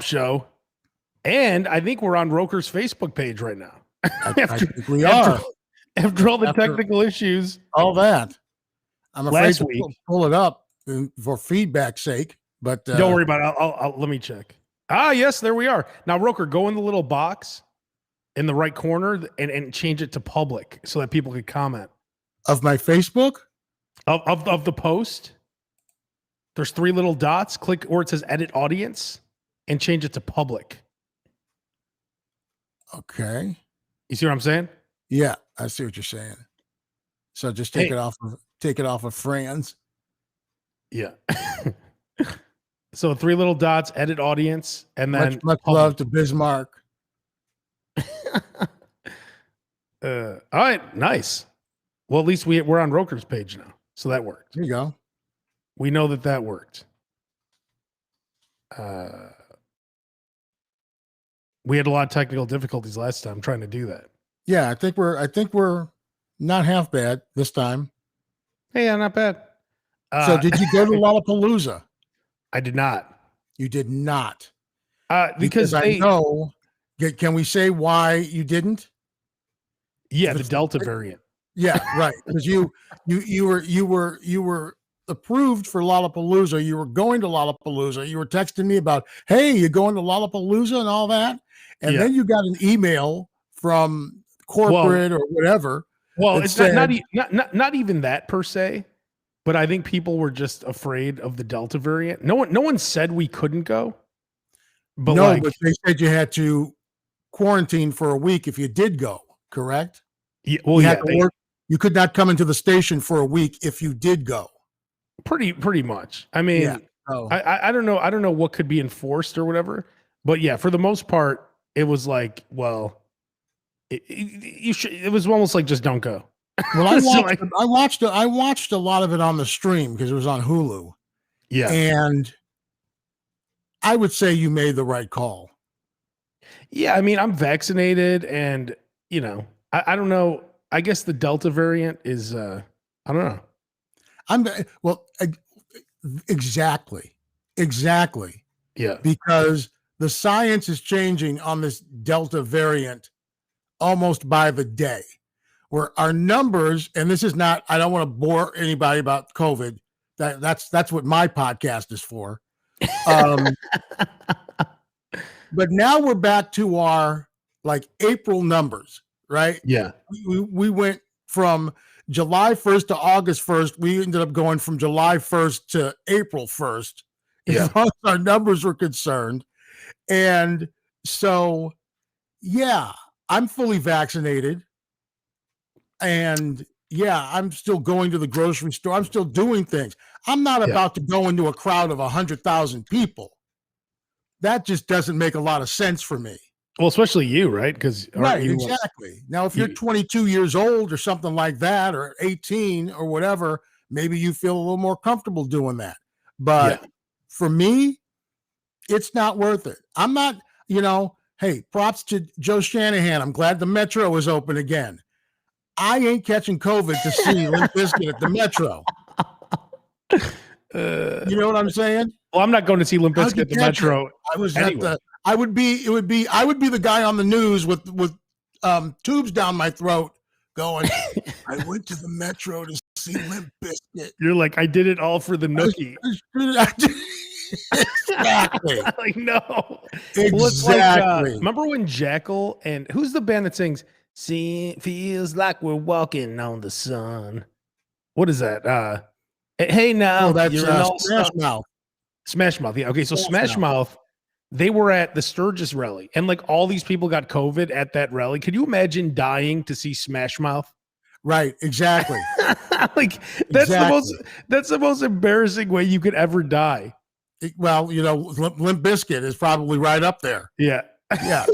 show. And I think we're on Roker's Facebook page right now. I think we are. After all the technical issues. All that. I'm afraid to pull it up for feedback's sake. But don't worry about it. I'll let me check. Ah, yes, there we are. Now, Roker, go in the little box in the right corner and change it to public so that people can comment. Of my Facebook? Of the post. There's 3 little dots. Click where it says edit audience and change it to public. Okay. You see what I'm saying? Yeah, I see what you're saying. So just take it off of friends. Yeah. So 3 little dots, edit audience, and then much love to Bismarck. All right, nice. Well, at least we're on Roker's page now, so that worked. There you go. We know that worked. We had a lot of technical difficulties last time trying to do that. Yeah, I think we're not half bad this time. Hey, yeah, not bad. So did you go to Lollapalooza? I did not. You did not. Because I know. Can we say why you didn't? Yeah, the Delta variant. Yeah, right. Because you were approved for Lollapalooza. You were going to Lollapalooza. You were texting me about, hey, you're going to Lollapalooza and all that. And then you got an email from corporate or whatever. Well, it's not even that per se, but I think people were just afraid of the Delta variant. No one said we couldn't go. But but they said you had to quarantine for a week if you did go, correct? Yeah, well, you could not come into the station for a week if you did go. Pretty much. I mean, I don't know. I don't know what could be enforced or whatever, but yeah, for the most part, it was like, well, it was almost like just don't go. Well, I watched a lot of it on the stream because it was on Hulu. Yeah, and I would say you made the right call. Yeah, I mean, I'm vaccinated, and I don't know. I guess the Delta variant is I don't know. Exactly. Yeah. Because the science is changing on this Delta variant almost by the day, where our numbers, and this is not, I don't want to bore anybody about COVID. That's what my podcast is for. But now we're back to our April numbers, right? Yeah. We went from July 1st to August 1st. We ended up going from July 1st to April 1st, as far as our numbers were concerned. And so, yeah, I'm fully vaccinated. And yeah, I'm still going to the grocery store. I'm still doing things. I'm not about to go into a crowd of 100,000 people. That just doesn't make a lot of sense for me. Well, especially you, right? Exactly. Now, if you're 22 years old or something like that, or 18 or whatever, maybe you feel a little more comfortable doing that. But for me, it's not worth it. I'm not, hey, props to Joe Shanahan. I'm glad the Metro is open again. I ain't catching COVID to see Limp Bizkit at the Metro. You know what I'm saying? Well, I'm not going to see Limp Bizkit at the Metro. I would be the guy on the news with tubes down my throat going, I went to the Metro to see Limp Bizkit. You're like, I did it all for the nookie. Exactly. No. Exactly. Remember when Jackal and who's the band that sings "See, feels like we're walking on the sun"? What is that? Hey now, that's Smash Mouth. Smash Mouth. Yeah. Okay. So Smash Mouth, they were at the Sturgis rally, and all these people got COVID at that rally. Could you imagine dying to see Smash Mouth? Right. Exactly. That's the most embarrassing way you could ever die. Well, Limp Bizkit is probably right up there. Yeah. Yeah.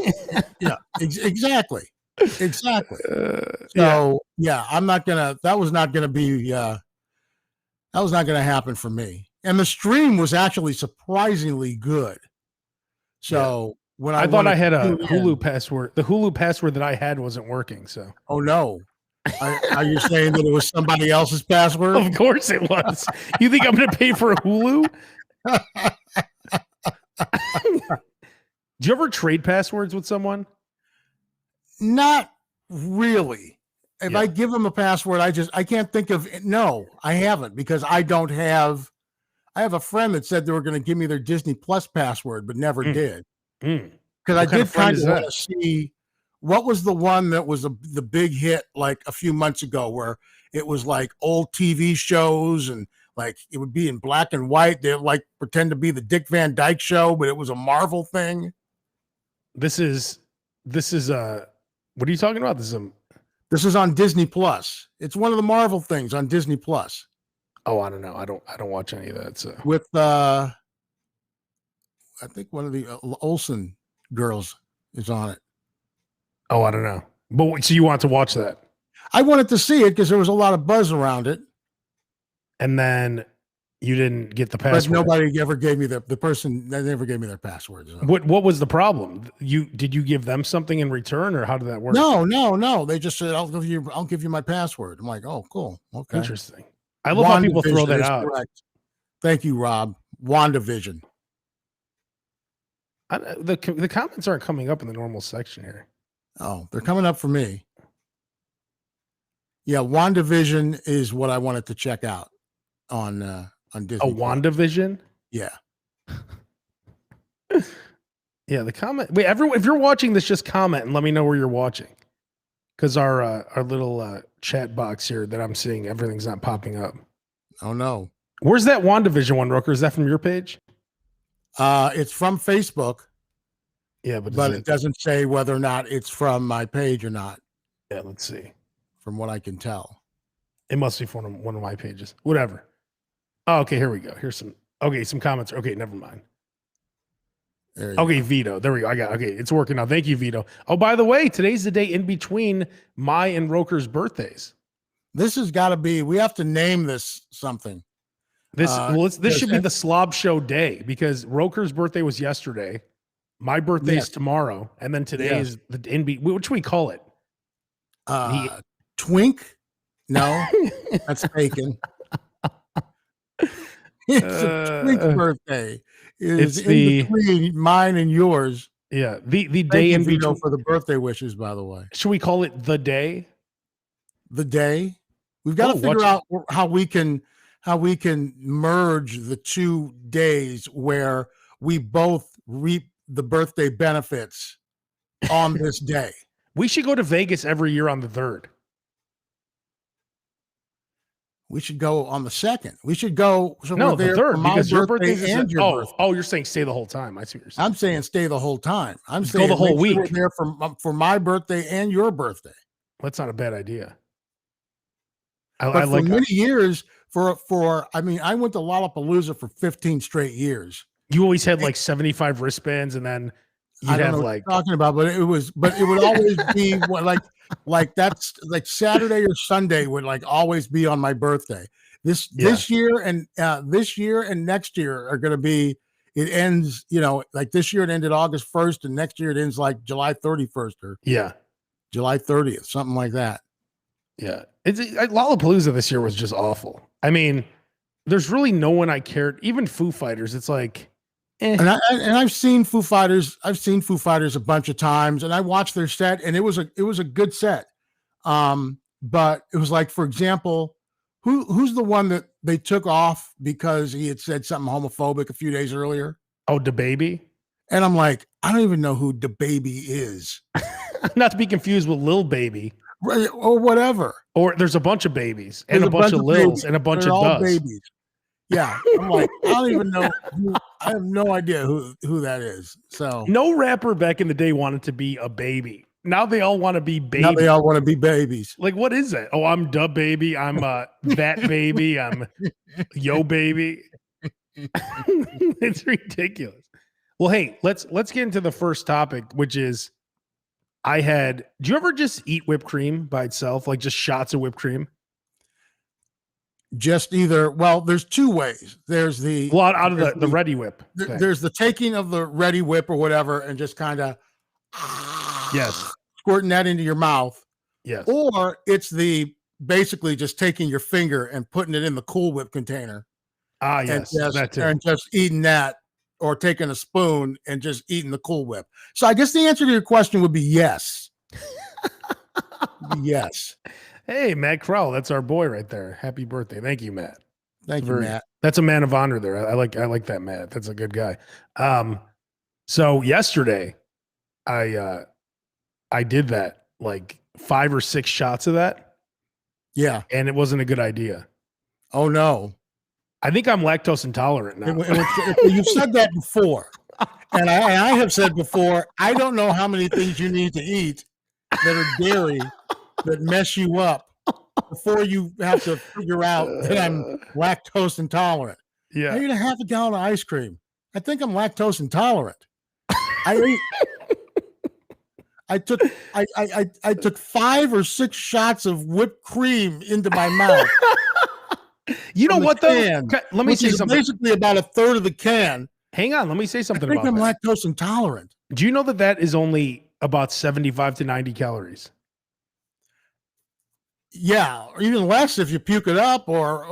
Exactly. So I'm not gonna. That was not gonna be. That was not gonna happen for me. And the stream was actually surprisingly good. So when I thought I had a Hulu password, the Hulu password that I had wasn't working. So. Oh no. Are you saying that it was somebody else's password? Of course it was. You think I'm going to pay for a Hulu? Do you ever trade passwords with someone? Not really. If I give them a password, I can't think of it. No, I haven't, because I have a friend that said they were going to give me their Disney Plus password, but never did. Because I did kind of want to see what was the one that was the big hit like a few months ago, where it was like old TV shows and like it would be in black and white. They'd like pretend to be the Dick Van Dyke Show, but it was a Marvel thing. This is what are you talking about? This is on Disney Plus. It's one of the Marvel things on Disney Plus. Oh, I don't know. I don't watch any of that. So with I think one of the Olsen girls is on it. Oh, I don't know. But so you want to watch that? I wanted to see it because there was a lot of buzz around it. And then you didn't get the password. But nobody ever gave me the person that never gave me their password. So. What was the problem? Did you give them something in return, or how did that work? No. They just said I'll give you my password. I'm like, oh, cool, okay, interesting. I love how people throw that out. Correct. Thank you, Rob. WandaVision. The comments aren't coming up in the normal section here. Oh, they're coming up for me. Yeah, WandaVision is what I wanted to check out on Disney. Oh, WandaVision? Yeah. Yeah, the comment. Wait, everyone, if you're watching this, just comment and let me know where you're watching. Because our little chat box here that I'm seeing, everything's not popping up. Oh no. Where's that WandaVision one, Rooker? Is that from your page? It's from Facebook. Yeah, but it doesn't say whether or not it's from my page or not. Yeah, let's see. From what I can tell, it must be from one of my pages. Whatever. Oh, okay, here we go. Here's some comments. Okay, never mind. Okay, Vito. There we go. Okay, it's working now. Thank you, Vito. Oh, by the way, today's the day in between my and Roker's birthdays. This has got to be. We have to name this something. This should be the SLOB show day, because Roker's birthday was yesterday. My birthday is tomorrow, and then today is the what should we call it? Twink? No, that's bacon. It's a Twink birthday. It's in between mine and yours. Yeah, the day in between for the birthday wishes. By the way, should we call it the day? The day. We've got to figure out how we can merge the 2 days where we both reap the birthday benefits on this day. We should go to Vegas every year on the 3rd. We should go on the 2nd. We should go. So no, the 3rd, because your birthday and your birthday. Oh, you're saying stay the whole time. I see what you're saying. I'm saying stay the whole time. I'm saying go the whole week. We're there for my birthday and your birthday. That's not a bad idea. But for many years, I went to Lollapalooza for 15 straight years. You always had like 75 wristbands, and then you'd have like talking about, but it would always be like that's like Saturday or Sunday would like always be on my birthday. This year and next year are going to be. It ends, like this year it ended August 1st, and next year it ends like July 31st or July 30th, something like that. Yeah, Lollapalooza this year was just awful. I mean, there's really no one I cared. Even Foo Fighters, it's like, And I've seen Foo Fighters. I've seen Foo Fighters a bunch of times, and I watched their set, and it was a good set. But it was like, for example, who's the one that they took off because he had said something homophobic a few days earlier? Oh, DaBaby. And I'm like, I don't even know who DaBaby is. Not to be confused with Lil Baby. Right, or whatever. Or there's a bunch of babies and a bunch of Lils and a bunch of Does. Babies. Yeah, I'm like, I don't even know. I have no idea who that is. So no rapper back in the day wanted to be a baby. Now they all want to be babies. Now they all want to be babies. Like, what is that? Oh, I'm DaBaby. I'm that baby. I'm Yo Baby. It's ridiculous. Well, hey, let's get into the first topic, which is do you ever just eat whipped cream by itself? Like just shots of whipped cream? Just there's 2 ways. There's out of the Ready Whip. There's the taking of the Ready Whip or whatever and just kind of squirting that into your mouth. Yes. Or it's basically just taking your finger and putting it in the Cool Whip container. Ah, yes. And just eating that or taking a spoon and just eating the Cool Whip. So I guess the answer to your question would be yes. Yes. Hey, Matt Krell, that's our boy right there. Happy birthday. Thank you, Matt. Thank you, Matt. That's a man of honor there. I like that, Matt. That's a good guy. So yesterday I did that, like 5 or 6 shots of that. Yeah. And it wasn't a good idea. Oh no. I think I'm lactose intolerant now. You've said that before. And I have said before, I don't know how many things you need to eat that are dairy that mess you up before you have to figure out that I'm lactose intolerant. Yeah. I eat a half a gallon of ice cream. I think I'm lactose intolerant. I took 5 or 6 shots of whipped cream into my mouth. You know what, though? Let me say something. Basically about a third of the can. Hang on. Let me say something I think about I'm that. lactose intolerant. Do you know that is only about 75 to 90 calories? Yeah, or even less if you puke it up or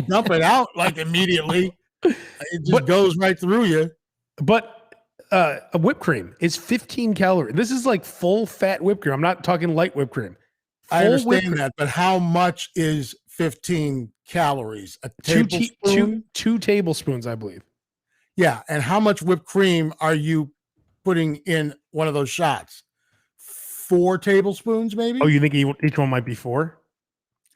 dump it out like immediately. It just goes right through you. But a whipped cream is 15 calories. This is like full fat whipped cream. I'm not talking light whipped cream. I understand that, but how much is 15 calories? A tablespoon? Two tablespoons, I believe. Yeah, and how much whipped cream are you putting in one of those shots? 4 tablespoons, maybe? Oh, you think each one might be 4?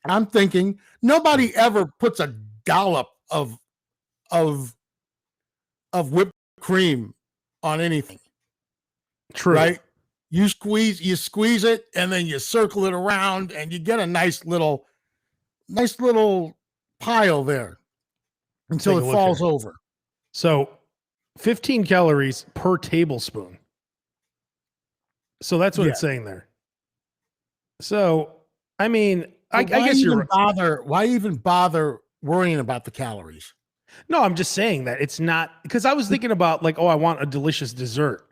I'm thinking nobody ever puts a dollop of whipped cream on anything. True. Right? You squeeze it, and then you circle it around, and you get a nice little pile there until it falls over. So 15 calories per tablespoon. So that's what it's saying there. So, I mean, I guess you're why even bother worrying about the calories? No, I'm just saying that it's not, because I was thinking about like, oh, I want a delicious dessert.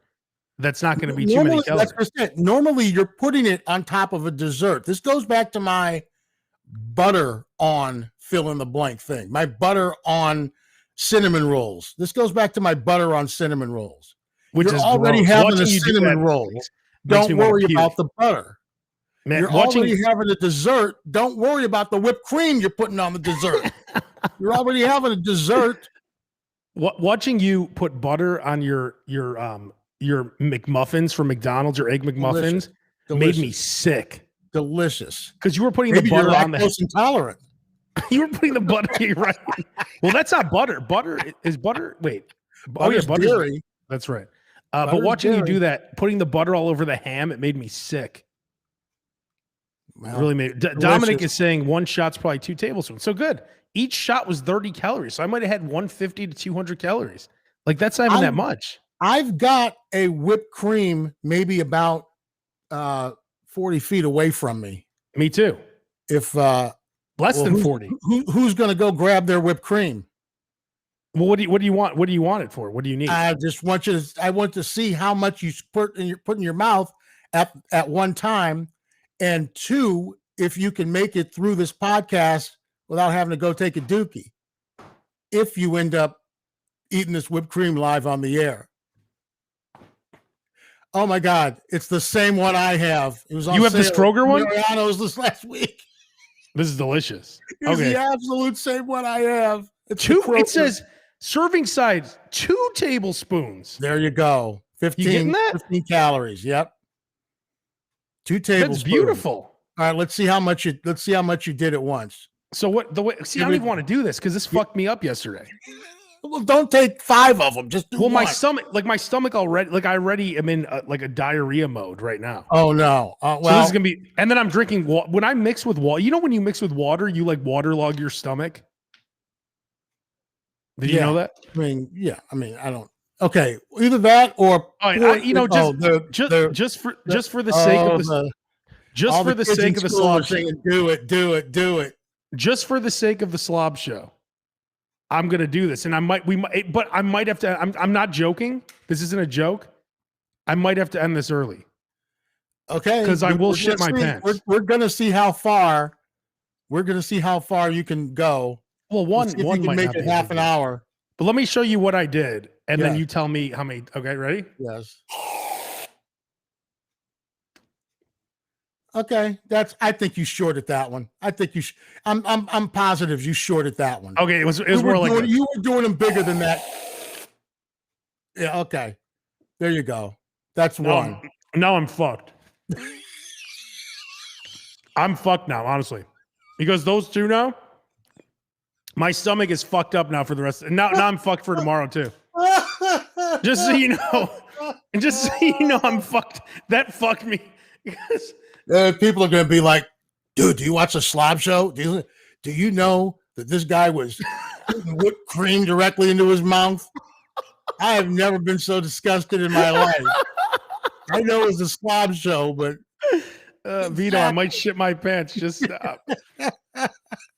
That's not going to be too many calories. That's it. Normally, you're putting it on top of a dessert. This goes back to my butter on fill in the blank thing. My butter on cinnamon rolls. This goes back to my butter on cinnamon rolls. Which you're is already having a cinnamon roll. Don't worry about the butter. Man, you're already having a dessert. Don't worry about the whipped cream you're putting on the dessert. You're already having a dessert. Watching you put butter on your McMuffins from McDonald's, your egg McMuffins, made me sick. Delicious. Because you were putting the butter on the lactose intolerant. You were putting the butter, right? Well, that's not butter. Butter is butter. Wait. Butter's dairy. That's right. But watching you do that, putting the butter all over the ham, it made me sick. Well, really made. Dominic is saying 1 shot's probably 2 tablespoons. So good. Each shot was 30 calories. So I might have had 150 to 200 calories. Like that's not even that much. I've got a whipped cream maybe about 40 feet away from me. Me too. If less than 40. Who's going to go grab their whipped cream? Well, what do you want? What do you want it for? What do you need? I just want I want to see how much you put in your mouth at one time, and 2, if you can make it through this podcast without having to go take a dookie. If you end up eating this whipped cream live on the air. Oh my God, it's the same one I have. It was on You have this Kroger one? Mariano's this last week. This is delicious. It's the absolute same one I have. It's 2. It says serving size 2 tablespoons. There you go. 15 calories. Yep. 2 tablespoons. That's beautiful. All right, let's see how much you did at once. So what the way? See, I don't even want to do this because this fucked me up yesterday. Well, don't take 5 of them. Just do one. My stomach already. Like I already am in like a diarrhea mode right now. Oh no! Well, so this is gonna be. And then I'm drinking water. When I mix with water, you know, when you mix with water, you like waterlog your stomach. Did you know that? I mean, I don't. Okay, either that or just for the sake of the just for the sake of the slob show. Do it. Just for the sake of the slob show, I'm gonna do this, and I might have to. I'm not joking. This isn't a joke. I might have to end this early. Okay, because I will shit my pants. We're gonna see how far. We're gonna see how far you can go. Well, one can might make it half an hour. But let me show you what I did, and then Yes. you tell me how many. Okay, ready? Yes. Okay, I think you shorted that one. I think you. I'm positive you shorted that one. Okay, it was more like this. You were doing them bigger than that. Yeah. Okay. There you go. That's one. Now I'm fucked. I'm fucked now, honestly, because those two now, my stomach is fucked up now for the rest. Now I'm fucked for tomorrow too. Just so you know, and just so you know, I'm fucked. That fucked me. People are going to be like, dude, do you watch the SLOB show? Do you know that this guy was putting whipped cream directly into his mouth? I have never been so disgusted in my life. I know it's a SLOB show, but Vito, I might shit my pants. Just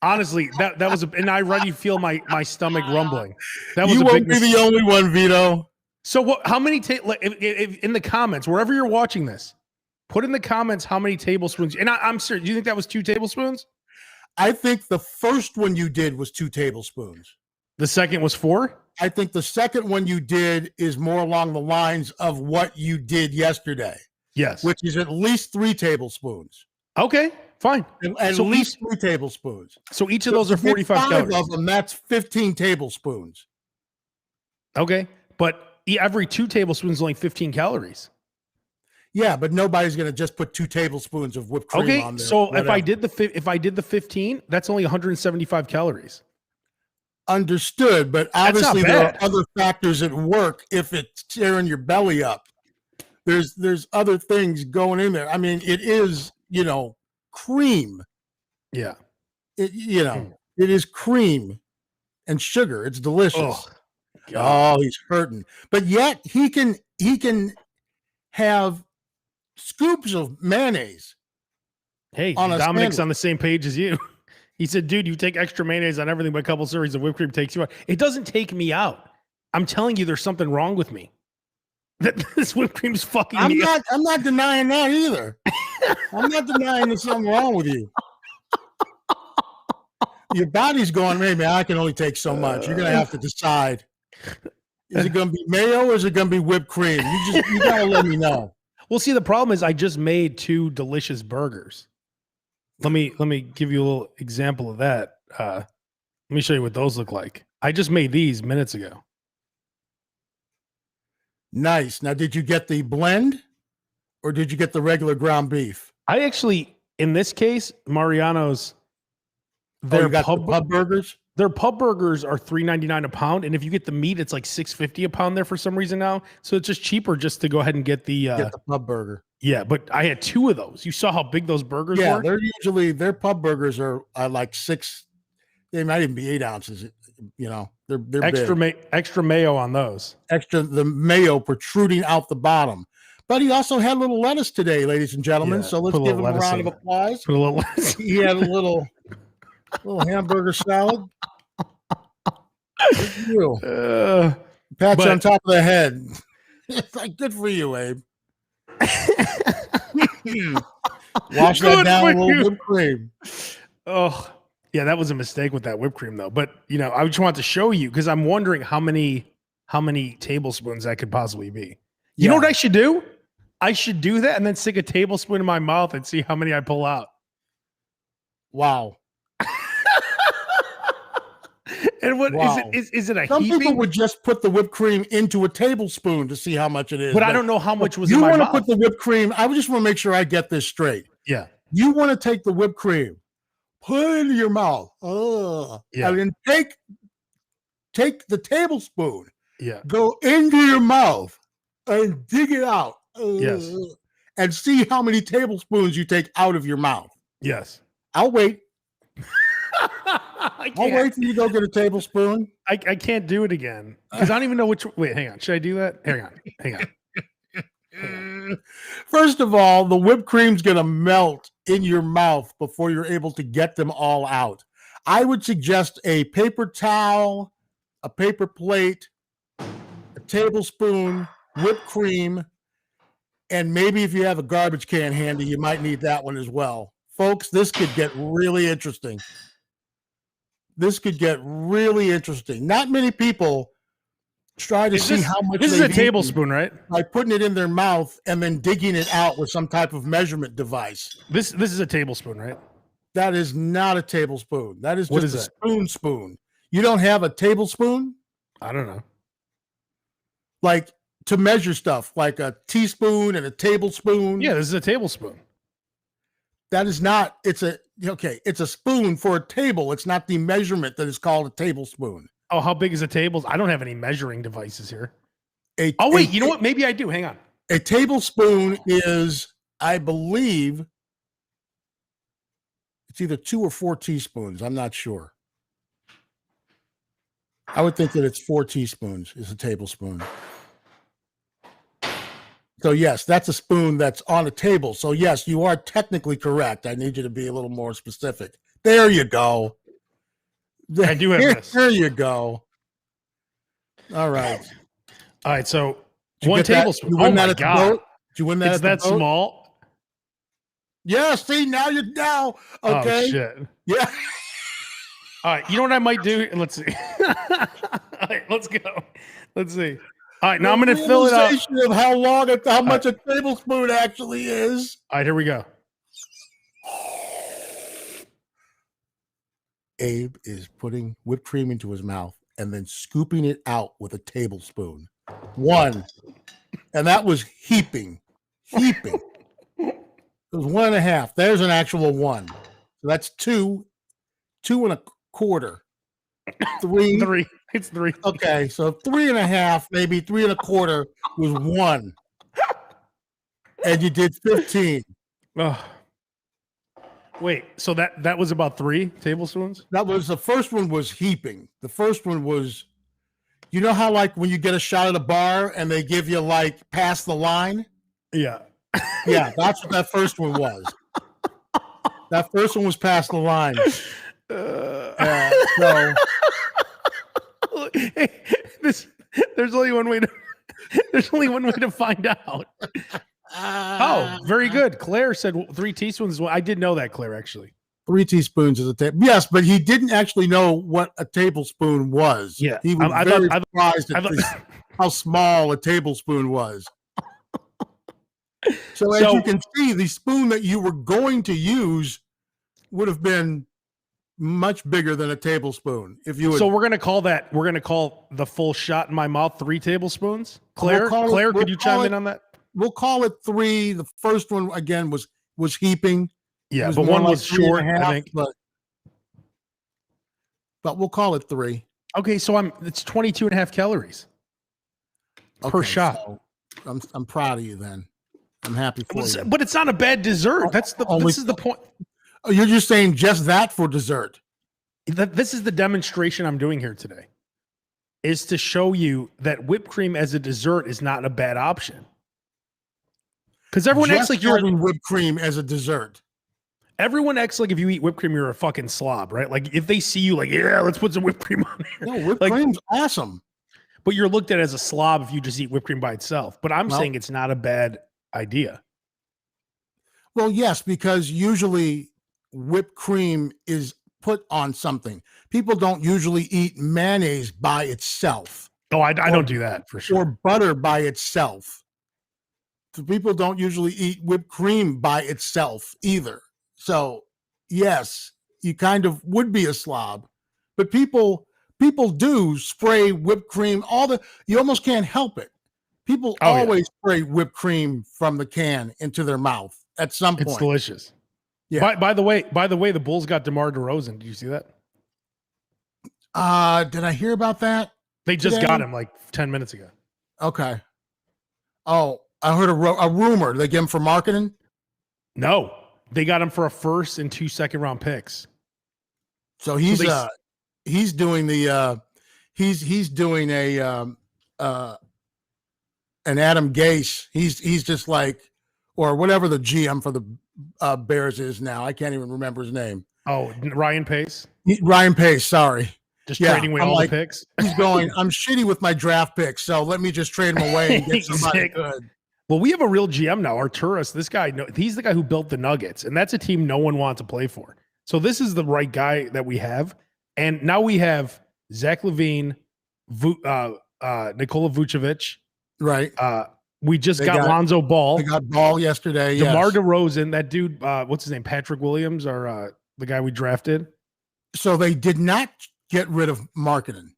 honestly, that was and I already feel my stomach rumbling. That was you a won't big be the only one, Vito. So what? How many? If in the comments, wherever you're watching this, put in the comments how many tablespoons. And I'm serious. Do you think that was 2 tablespoons? I think the first one you did was 2 tablespoons. The second was 4. I think the second one you did is more along the lines of what you did yesterday. Yes, which is at least 3 tablespoons. Okay, fine. At least 3 tablespoons. So each of those are 45 calories. Of them, that's 15 tablespoons. Okay, but every 2 tablespoons is only 15 calories. Yeah, but nobody's going to just put 2 tablespoons of whipped cream on there. So if I did the 15, that's only 175 calories. Understood, but obviously there are other factors at work if it's tearing your belly up. There's other things going in there. I mean, it is, cream. Yeah. It is cream and sugar. It's delicious. Oh, he's hurting. But yet he can have scoops of mayonnaise. Hey, Dominic's on the same page as you. He said, dude, you take extra mayonnaise on everything, but a couple servings of whipped cream takes you out. It doesn't take me out. I'm telling you, there's something wrong with me. That this whipped cream's fucking me up. I'm not denying that either. I'm not denying there's something wrong with you. Your body's going, hey, man, I can only take so much. You're going to have to decide. Is it going to be mayo or is it going to be whipped cream? You got to let me know. Well, see, the problem is I just made 2 delicious burgers. Let me give you a little example of that. Let me show you what those look like. I just made these minutes ago. Nice. Now, did you get the blend or did you get the regular ground beef? I actually, in this case, Mariano's, their pub burgers? Their pub burgers are $3.99 a pound. And if you get the meat, it's like $6.50 a pound there for some reason now. So it's just cheaper just to go ahead and get the pub burger. Yeah, but I had 2 of those. You saw how big those burgers were? Yeah, their pub burgers are like 6, they might even be 8 ounces. They're extra mayo on those. The mayo protruding out the bottom. But he also had a little lettuce today, ladies and gentlemen. So let's give him a round of applause. Put a little lettuce. He had a little hamburger salad. Good for you. Pat you on top of the head. It's like, good for you, Abe. Wash that down with a little whipped cream. Oh, yeah, that was a mistake with that whipped cream, though. But I just want to show you because I'm wondering how many tablespoons that could possibly be. You know what I should do? I should do that and then stick a tablespoon in my mouth and see how many I pull out. Wow. And what is it? Some people would just put the whipped cream into a tablespoon to see how much it is. But I don't know how much was in my mouth. You want to put the whipped cream. I just want to make sure I get this straight. Yeah. You want to take the whipped cream, put it into your mouth. Yeah. And then take the tablespoon. Yeah. Go into your mouth and dig it out. Yes. And see how many tablespoons you take out of your mouth. Yes. I'll wait. I'll wait for you to go get a tablespoon. I can't do it again because I don't even know which. Wait, hang on. Should I do that? Hang on. First of all, the whipped cream's going to melt in your mouth before you're able to get them all out. I would suggest a paper towel, a paper plate, a tablespoon, whipped cream, and maybe if you have a garbage can handy, you might need that one as well. Folks, this could get really interesting. Not many people try to see how much this is a they've tablespoon, right? by putting it in their mouth and then digging it out with some type of measurement device. This is a tablespoon, right? That is not a tablespoon. That is What just is a spoon. You don't have a tablespoon? I don't know. Like to measure stuff, like a teaspoon and a tablespoon. Yeah, this is a tablespoon. That is not, it's a spoon for a table. It's not the measurement that is called a tablespoon. Oh, how big is a table? I don't have any measuring devices here. You know what? Maybe I do. Hang on. A tablespoon is, I believe, it's either 2 or 4 teaspoons. I'm not sure. I would think that it's 4 teaspoons is a tablespoon. So yes, that's a spoon that's on a table. So yes, you are technically correct. I need you to be a little more specific. There you go. I do have this. There you go. All right. All right. So 1 tablespoon. Oh my God. Did you win that? It's that small? Yeah. See, now you're now. Okay. Oh, shit. Yeah. All right. You know what I might do? Let's see. All right. Let's go. Let's see. All right, now I'm going to fill it up. Of how much a tablespoon actually is. All right, here we go. Abe is putting whipped cream into his mouth and then scooping it out with a tablespoon. 1. And that was heaping. It was 1.5. There's an actual 1. So that's 2 and a quarter. 3. 3. It's 3. Okay, so 3.5, maybe 3 1/4 was 1. And you did 15. Oh. Wait, so that was about 3 tablespoons? That was the first one was heaping. The first one was, you know how like when you get a shot at a bar and they give you like past the line? Yeah. Yeah, that's what that first one was. That first one was past the line. So there's only one way to find out. Oh, very good. Claire said 3 teaspoons. I did know that, Claire, actually. 3 teaspoons is a table. Yes, but he didn't actually know what a tablespoon was. Yeah. He was very surprised at how small a tablespoon was. So as you can see, the spoon that you were going to use would have been much bigger than a tablespoon. If you would. So we're gonna call the full shot in my mouth 3 tablespoons. Claire, could you chime in on that? We'll call it 3. The first one again was heaping. Yeah, but one was short, I think. But we'll call it 3. Okay, so it's 22.5 calories per shot. So I'm proud of you then. I'm happy for you. But it's not a bad dessert. This is the point. Oh, you're just saying just that for dessert. This is the demonstration I'm doing here today, is to show you that whipped cream as a dessert is not a bad option. Because everyone acts like you're having whipped cream as a dessert. Everyone acts like if you eat whipped cream, you're a fucking slob, right? Like if they see you, like, yeah, let's put some whipped cream on here. No, whipped cream's awesome. But you're looked at as a slob if you just eat whipped cream by itself. But I'm saying it's not a bad idea. Well, yes, because usually whipped cream is put on something. People don't usually eat mayonnaise by itself. Oh, I don't do that for sure. Or butter by itself. So people don't usually eat whipped cream by itself either. So, yes, you kind of would be a slob. But people do spray whipped cream. You almost can't help it. People always spray whipped cream from the can into their mouth at some point. It's delicious. Yeah. By the way, the Bulls got DeMar DeRozan. Did you see that? Did I hear about that? They just got him like 10 minutes ago. Okay. Oh, I heard a rumor. Did they get him for marketing? No, they got him for a 1st and 2 second-round picks. So he's doing he's doing an Adam Gase. He's just like, or whatever the GM for the Bears is now. I can't even remember his name. Oh, Ryan Pace. Ryan Pace. Sorry. Just trading away all the picks. He's going, I'm shitty with my draft picks, so let me just trade them away and get somebody good. Well, we have a real GM now, Arturas. This guy, he's the guy who built the Nuggets, and that's a team no one wants to play for. So this is the right guy that we have. And now we have Zach LaVine, Nikola Vucevic. Right. We just got Lonzo Ball. They got Ball yesterday. DeMar DeRozan, that dude, what's his name? Patrick Williams, or the guy we drafted. So they did not get rid of marketing.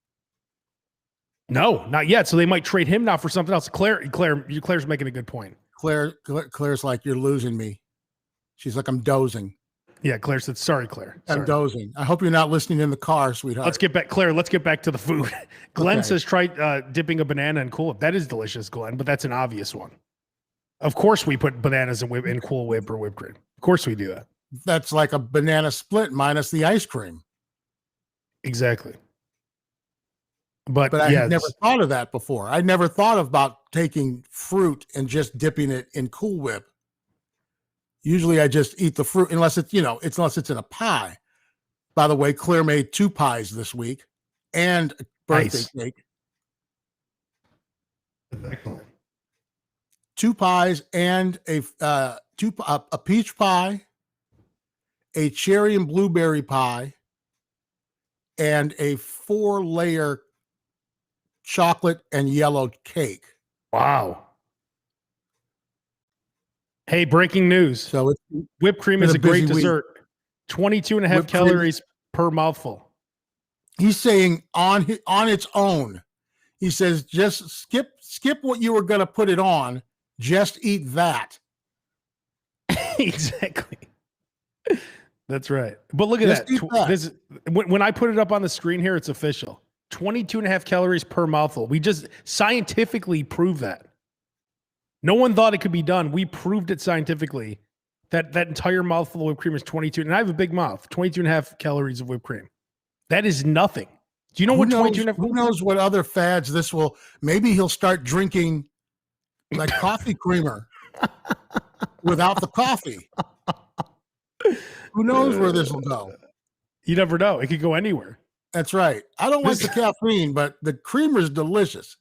No, not yet. So they might trade him now for something else. Claire's making a good point. Claire's like, you're losing me. She's like, I'm dozing. Yeah, Claire said, sorry, Claire. Sorry. I'm dozing. I hope you're not listening in the car, sweetheart. Let's get back, Claire. Let's get back to the food. Glenn says, try dipping a banana in Cool Whip. That is delicious, Glenn, but that's an obvious one. Of course we put bananas in Cool Whip or whipped cream. Of course we do that. That's like a banana split minus the ice cream. Exactly. But I had never thought of that before. I never thought about taking fruit and just dipping it in Cool Whip. Usually I just eat the fruit unless it's, unless it's in a pie. By the way, Claire made 2 pies this week and a birthday cake. Excellent. 2 pies and a peach pie, a cherry and blueberry pie, and a 4-layer chocolate and yellow cake. Wow. Hey, breaking news. So whipped cream is a great dessert. 22.5 calories per mouthful. He's saying on its own. He says, just skip what you were going to put it on. Just eat that. Exactly. That's right. But look at that. When I put it up on the screen here, it's official. 22.5 calories per mouthful. We just scientifically proved that. No one thought it could be done. We proved it scientifically that entire mouthful of whipped cream is 22. And I have a big mouth. 22.5 calories of whipped cream. That is nothing. Do you know what 22.5? Who knows what other fads this will? Maybe he'll start drinking like coffee creamer without the coffee. Who knows where this will go? You never know. It could go anywhere. That's right. I don't like the caffeine, but the creamer is delicious.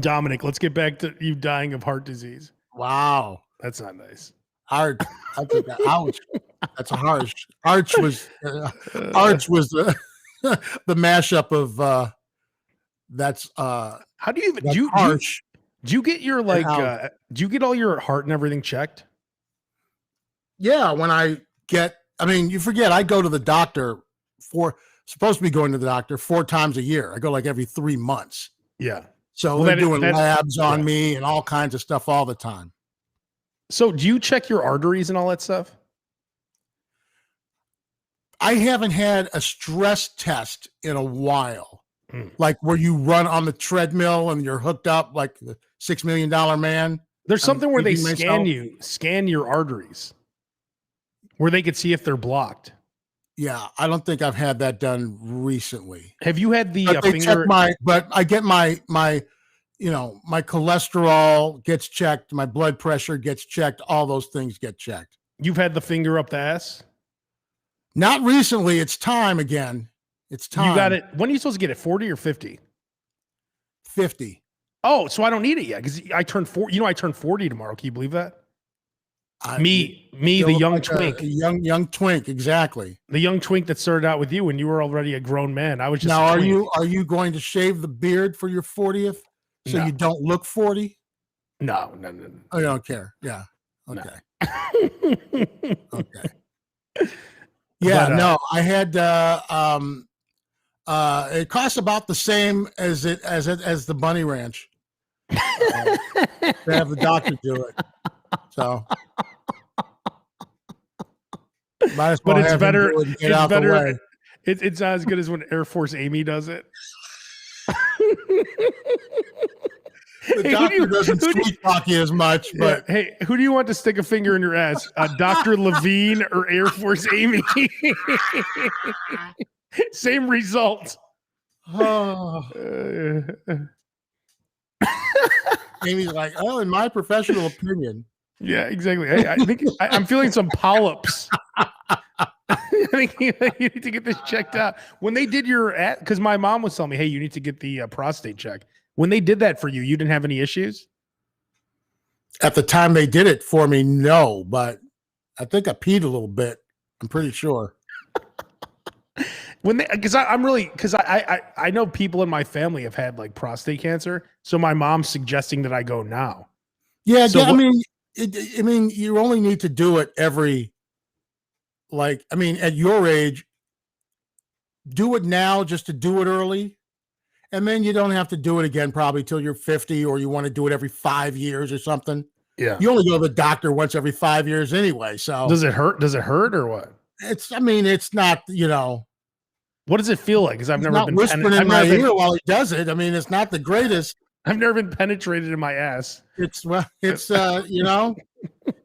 Dominic, let's get back to you dying of heart disease. Wow. That's not nice. I think that, ouch. That's harsh. Arch was the mashup of that's how do you even do you get your do you get all your heart and everything checked? Yeah, you forget I go to the doctor supposed to be going to the doctor 4 times a year. I go like every 3 months. Yeah. So they're doing labs on me and all kinds of stuff all the time. So do you check your arteries and all that stuff? I haven't had a stress test in a while. Like where you run on the treadmill and you're hooked up like the $6 Million Man. There's something where they scan your arteries, where they could see if they're blocked. Yeah, I don't think I've had that done recently. Have you had the finger? But I get my cholesterol gets checked, my blood pressure gets checked, all those things get checked. You've had the finger up the ass? Not recently. It's time again. It's time. You got it. When are you supposed to get it? 40 or 50? 50. Oh, so I don't need it yet because I turned 40. I turned 40 tomorrow. Can you believe that? Me, the young twink. Young twink, exactly. The young twink that started out with you when you were already a grown man. I was just now. Are you going to shave the beard for your 40th so you don't look 40? No. I don't care. Yeah. Okay. No. Okay. Yeah. No, I had. It costs about the same as the Bunny Ranch. To have the doctor do it. So. Might as well, but it's better. It's better. It's not as good as when Air Force Amy does it. The doctor doesn't sweet talk you as much, but hey, who do you want to stick a finger in your ass? Dr. Levine or Air Force Amy? Same result. Oh. Amy's like, oh, in my professional opinion. Yeah, exactly. I think I'm feeling some polyps. I think you need to get this checked out. When they did because my mom was telling me, hey, you need to get the prostate check. When they did that for you, you didn't have any issues? At the time they did it for me, no, but I think I peed a little bit. I'm pretty sure. When they, because I'm really, because I know people in my family have had like prostate cancer, so my mom's suggesting that I go now. Yeah, So yeah. what- I mean, you only need to do it every, like, I mean, at your age, do it now just to do it early. And then you don't have to do it again probably till you're 50, or you want to do it every 5 years or something. Yeah. You only go to the doctor once every 5 years anyway. So Does it hurt? Does it hurt or what? I mean, it's not, What does it feel like? Because I've he's never not been whispering in my ear while he does it. I mean, it's not the greatest. I've never been penetrated in my ass. It's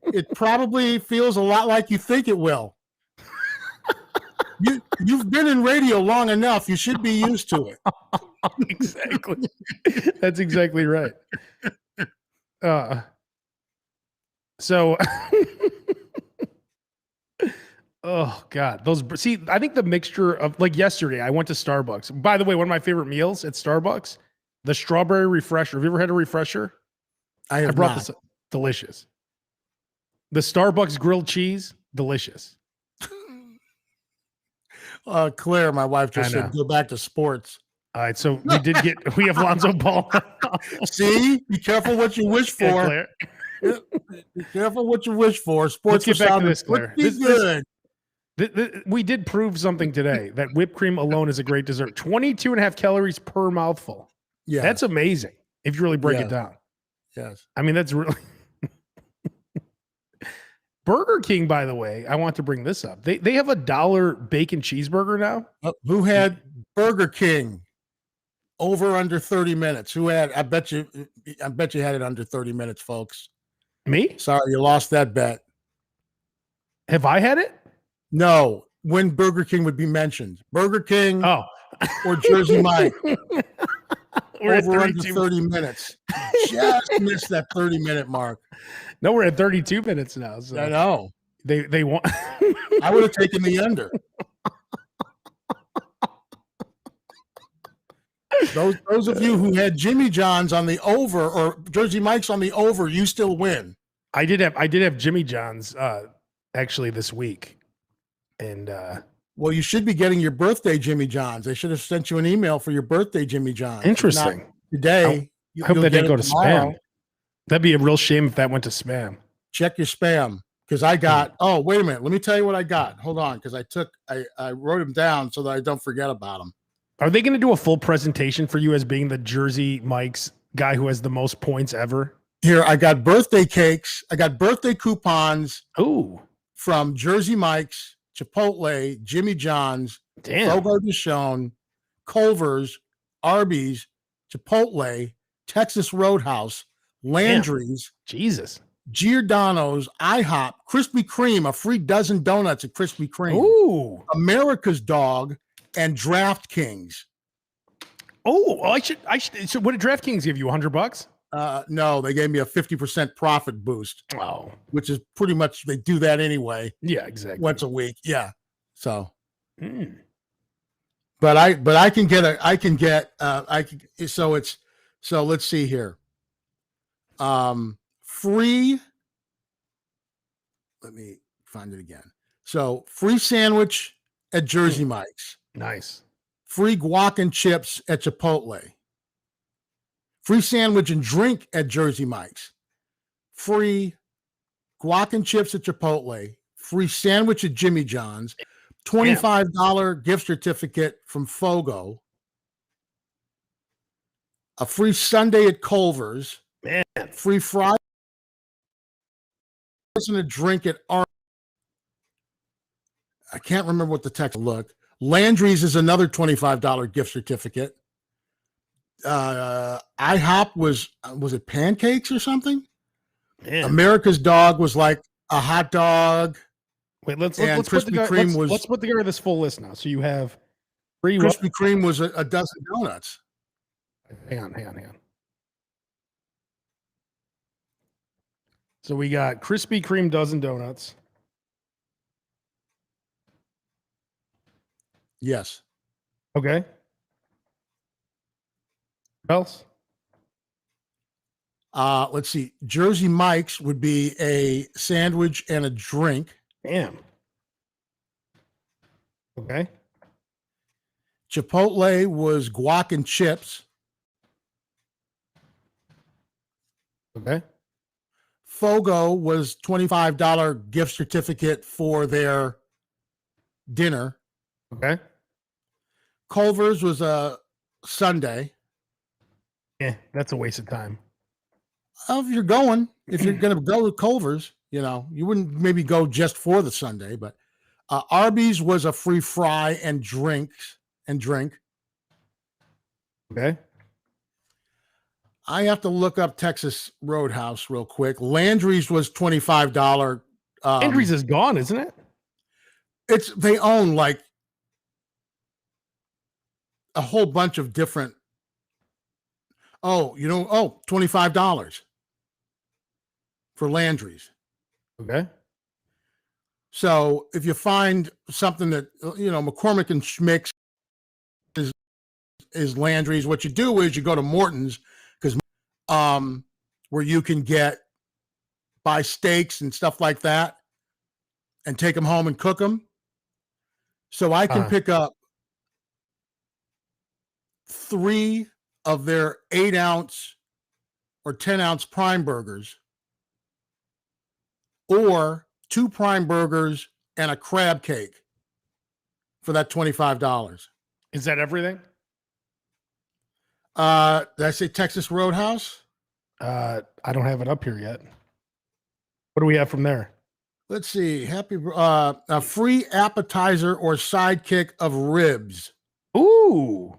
it probably feels a lot like you think it will. You've been in radio long enough. You should be used to it. Exactly. That's exactly right. So oh God, I think the mixture of, like, yesterday I went to Starbucks. By the way, one of my favorite meals at Starbucks, the strawberry refresher. Have you ever had a refresher? I brought not. this up. Delicious. The Starbucks grilled cheese, delicious. Claire, my wife, just I know. said, go back to sports. All right, so we have Lonzo Ball. See, be careful what you wish Yeah, for. Claire. Be careful what you wish for. Sports Let's get back to this, Claire. Good. We did prove something today, that whipped cream alone is a great dessert. 22.5 calories per mouthful. Yeah, That's amazing if you really break it down. Yes. I mean, that's really Burger King, by the way, I want to bring this up. They have $1 bacon cheeseburger now. Who had Burger King over under 30 minutes? Who had? I bet you had it under 30 minutes, folks. Me? Sorry, you lost that bet. Have I had it? No. When Burger King would be mentioned, Burger King or Jersey Mike. We're over at under 30 minutes. Just missed that 30-minute mark. No, we're at 32 minutes now. So I know. They want. I would have taken the under. Those of you who had Jimmy John's on the over or Jersey Mike's on the over, you still win. I did have Jimmy John's actually this week, and well, you should be getting your birthday Jimmy John's. They should have sent you an email for your birthday Jimmy John's. Interesting. Today. I hope that didn't go to spam. That'd be a real shame if that went to spam. Check your spam, because I got. Oh, wait a minute. Let me tell you what I got. Hold on, because I wrote them down so that I don't forget about them. Are they going to do a full presentation for you as being the Jersey Mike's guy who has the most points ever? Here, I got birthday cakes. I got birthday coupons. Ooh, from Jersey Mike's, Chipotle, Jimmy John's, Fogo de Chão, Culver's, Arby's, Chipotle, Texas Roadhouse, Landry's, Jesus, Giordano's, IHOP, Krispy Kreme, a free dozen donuts at Krispy Kreme, ooh, America's Dog, and DraftKings. Oh, I should. So, what did DraftKings give you? $100? No, they gave me a 50% profit boost. Wow, which is pretty much, they do that anyway. Yeah, exactly. Once a week. Yeah. So, but I can get so let's see here. Free. Let me find it again. So free sandwich at Jersey Mike's. Nice. Free guac and chips at Chipotle. Free sandwich and drink at Jersey Mike's. Free guac and chips at Chipotle. Free sandwich at Jimmy John's. $25 gift certificate from Fogo. A free sundae at Culver's. Man. Free fries and a drink at Art. I can't remember what the text looked. Landry's is another $25 gift certificate. IHOP was it pancakes or something? Man. America's Dog was like a hot dog. Wait, let's put together this full list now. So you have free Krispy Kreme was a dozen donuts. Hang on. So we got Krispy Kreme dozen donuts. Yes. Okay. What else? Let's see. Jersey Mike's would be a sandwich and a drink. Damn. Okay. Chipotle was guac and chips. Okay. Fogo was $25 gift certificate for their dinner. Okay. Culver's was a Sunday. Yeah, that's a waste of time. If you're going to go with Culver's, you wouldn't maybe go just for the Sunday, but Arby's was a free fry and drink. Okay. I have to look up Texas Roadhouse real quick. Landry's was $25. Landry's is gone, isn't it? They own like a whole bunch of different. $25 for Landry's. Okay. So if you find something that McCormick and Schmick's is Landry's, what you do is you go to Morton's, because where you can buy steaks and stuff like that and take them home and cook them. So I can pick up 3 of their 8-ounce or 10-ounce prime burgers, or 2 prime burgers and a crab cake for that $25. Is that everything? Did I say Texas Roadhouse? I don't have it up here yet. What do we have from there? Let's see. A free appetizer or sidekick of ribs. Ooh.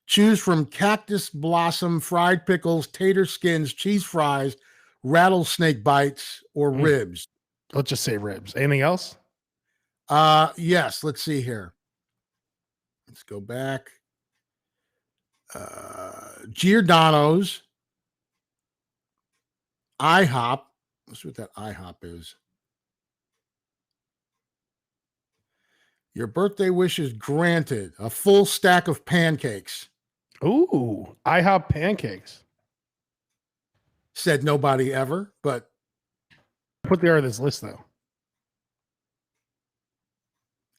Choose from cactus blossom, fried pickles, tater skins, cheese fries, rattlesnake bites, or ribs. Let's just say ribs. Anything else? Yes. Let's see here. Let's go back. Giordano's, IHOP. Let's see what that IHOP is. Your birthday wish is granted. A full stack of pancakes. Ooh, IHOP pancakes. Said nobody ever, but Put there on this list though.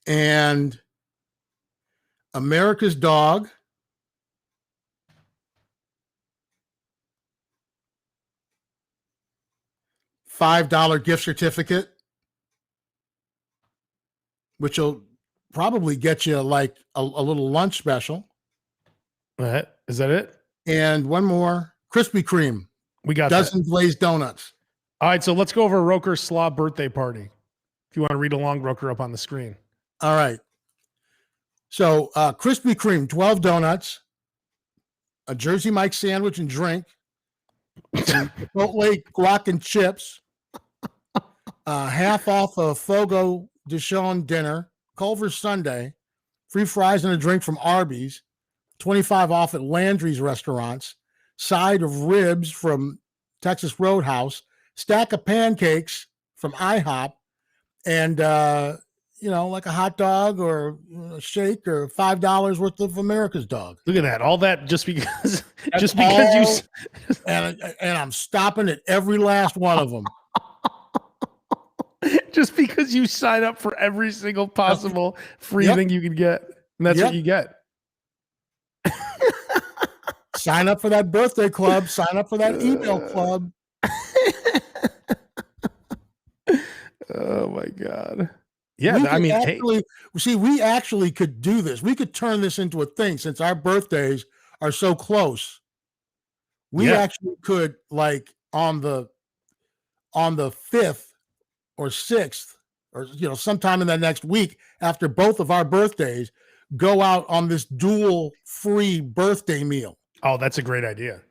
And America's Dog. $5 gift certificate, which will probably get you like a little lunch special. All right. Is that it? And one more, Krispy Kreme. We got dozen glazed donuts. All right, so let's go over Roker's SLOB birthday party. If you want to read along, Roker up on the screen. All right. So Krispy Kreme, 12 donuts, a Jersey Mike sandwich and drink, Chipotle guac and chips, half off a Fogo de Chão dinner, Culver's Sunday, free fries and a drink from Arby's, 25 off at Landry's restaurants, side of ribs from Texas Roadhouse, stack of pancakes from IHOP, and like a hot dog or a shake or $5 worth of America's Dog. Look at that. All that just because you and I'm stopping at every last one of them. Just because you sign up for every single possible free thing you can get. And that's what you get. Sign up for that birthday club. Sign up for that email club. Oh my God. Yeah, we actually could do this. We could turn this into a thing since our birthdays are so close. We actually could, like, on the 5th or 6th, or sometime in that next week after both of our birthdays, go out on this dual free birthday meal. Oh, that's a great idea.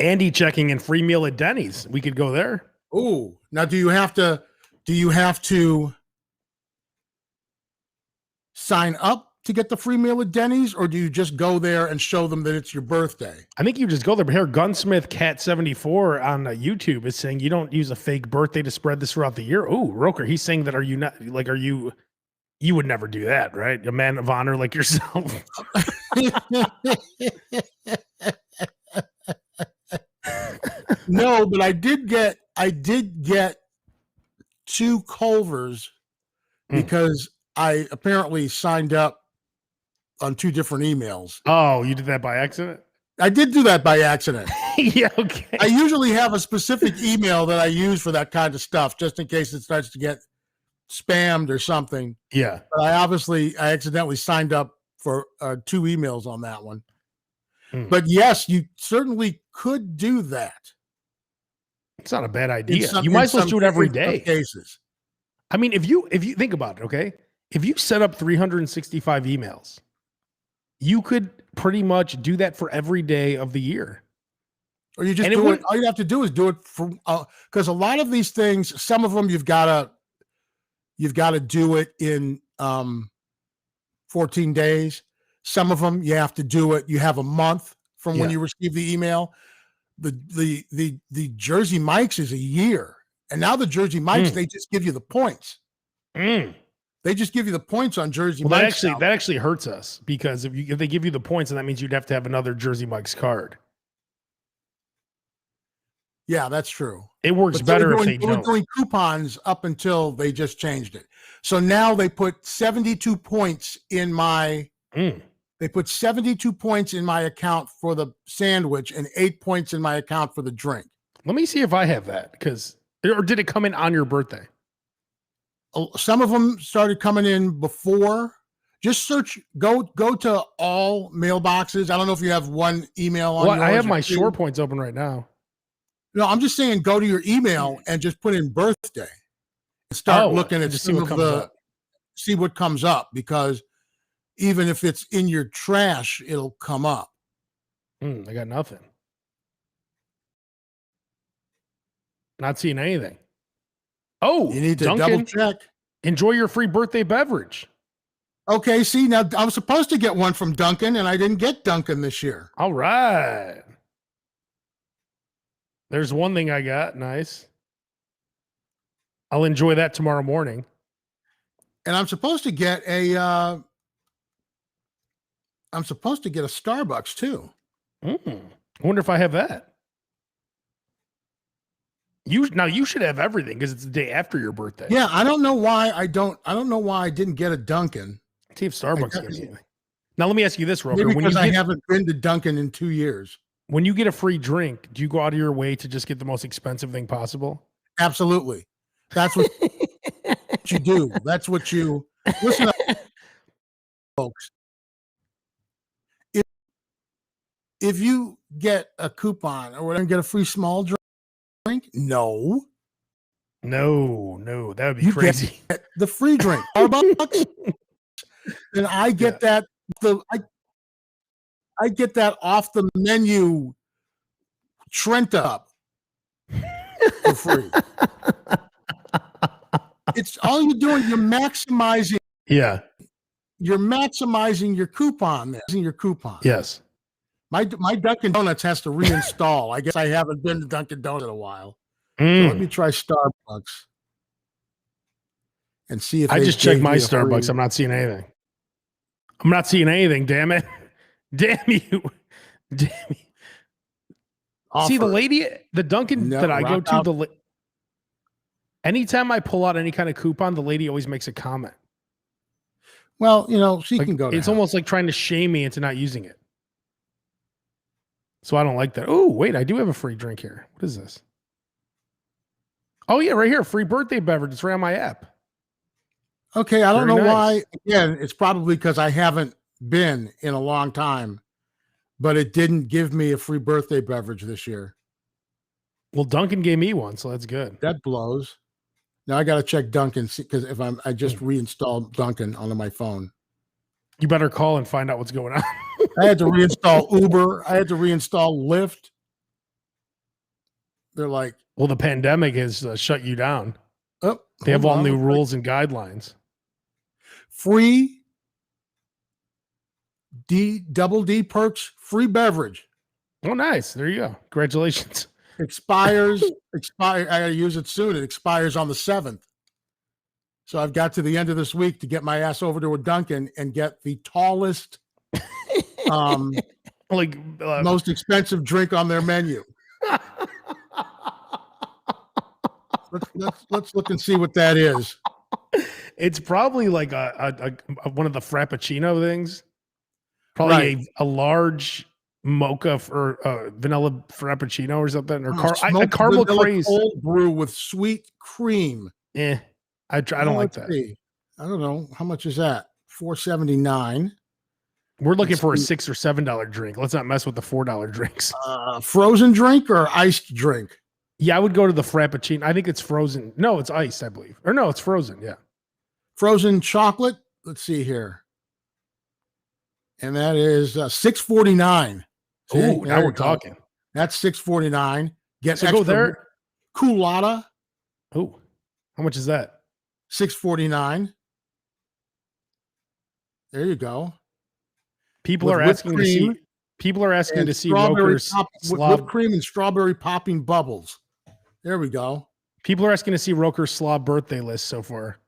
Andy checking in free meal at Denny's. We could go there. Ooh. Now, do you have to sign up to get the free meal at Denny's, or do you just go there and show them that it's your birthday? I think you just go there. But here, Gunsmith Cat 74 on YouTube is saying you don't use a fake birthday to spread this throughout the year. Ooh, Roker, he's saying that you would never do that, right? A man of honor like yourself. No, but I did get 2 Culvers because I apparently signed up on 2 different emails. Oh, you did that by accident? I did do that by accident. Yeah, okay. I usually have a specific email that I use for that kind of stuff, just in case it starts to get spammed or something. Yeah. But I accidentally signed up for 2 emails on that one. But yes, you certainly could do that. It's not a bad idea. You might as well do it every day. Cases. I mean, if you think about it, okay, if you set up 365 emails, you could pretty much do that for every day of the year. Or you just do it. All you have to do is do it for because a lot of these things, some of them you've got to do it in 14 days. Some of them you have to do it. You have a month from when you receive the email. The Jersey Mike's is a year, and now the Jersey Mike's they just give you the points. They just give you the points on Jersey Mike's. That actually hurts us because if they give you the points, then that means you'd have to have another Jersey Mike's card. Yeah, that's true. It works better if they don't. They were doing coupons up until they just changed it. So now they put 72 points in my. They put 72 points in my account for the sandwich and 8 points in my account for the drink. Let me see if I have that or did it come in on your birthday? Some of them started coming in before. Just search, go to all mailboxes. I don't know if you have one email on. Well, I have my Shore Points open right now. No, I'm just saying go to your email and just put in birthday and start looking at see what comes up, because even if it's in your trash, it'll come up. I got nothing. Not seeing anything. Oh, you need to Duncan, double check. Enjoy your free birthday beverage. Okay, see, now I was supposed to get one from Duncan, and I didn't get Duncan this year. All right. There's one thing I got. Nice. I'll enjoy that tomorrow morning. And I'm supposed to get a Starbucks too. I wonder if I have that. You should have everything because it's the day after your birthday. Yeah, I don't know why I don't know why I didn't get a Dunkin'. See if Starbucks gives you. Now let me ask you this, Roker. Maybe because I haven't been to Dunkin' in 2 years. When you get a free drink, do you go out of your way to just get the most expensive thing possible? Absolutely. That's what you do. That's what you listen up, folks. If you get a coupon or whatever, get a free small drink, no, that would be crazy. Get the free drink, Starbucks, and I get that I get that off the menu Trent up for free. It's all you're doing. You're maximizing. Yeah. You're maximizing your coupon there. Your coupon. Yes. My Dunkin' Donuts has to reinstall. I guess I haven't been to Dunkin' Donuts in a while. So let me try Starbucks and see if I just checked my Starbucks. I'm not seeing anything. I'm not seeing anything. Damn it. Damn you. Damn you. Offer. See, the lady, the Dunkin' that I go to, anytime I pull out any kind of coupon, the lady always makes a comment. Well, she can go. It's almost like trying to shame me into not using it. So I don't like that. Oh, wait, I do have a free drink here. What is this? Oh, yeah, right here. Free birthday beverage. It's right on my app. Okay, I don't know why. Again, it's probably because I haven't been in a long time, but it didn't give me a free birthday beverage this year. Well, Duncan gave me one, so that's good. That blows. Now I got to check Duncan because if I just reinstalled Duncan onto my phone. You better call and find out what's going on. I had to reinstall Uber. I had to reinstall Lyft. They're like, well, the pandemic has shut you down. Oh, they have all new rules and guidelines. Free double D perks, free beverage. Oh, nice. There you go. Congratulations. Expire. I gotta use it soon. It expires on the 7th. So I've got to the end of this week to get my ass over to a Dunkin' and get the tallest, most expensive drink on their menu. Let's look and see what that is. It's probably like a one of the Frappuccino things. Probably Right. a large mocha or vanilla Frappuccino or something, or a Smoked caramel vanilla craze. cold brew with sweet cream. I don't like that. See. I don't know. How much is that? $4.79. We're looking for a $6 or $7 drink. Let's not mess with the $4 drinks. Frozen drink or iced drink? Yeah, I would go to the Frappuccino. I think it's frozen. No, it's iced, I believe. Or no, it's frozen. Yeah. Frozen chocolate. Let's see here. And that is $6.49. Oh, now we're talking. That's $6.49. Get so go there. Coolata. Oh, how much is that? $6.49. There you go. People are asking to see. People are asking to see Roker's whipped cream and strawberry popping bubbles. There we go. People are asking to see Roker's slob birthday list so far.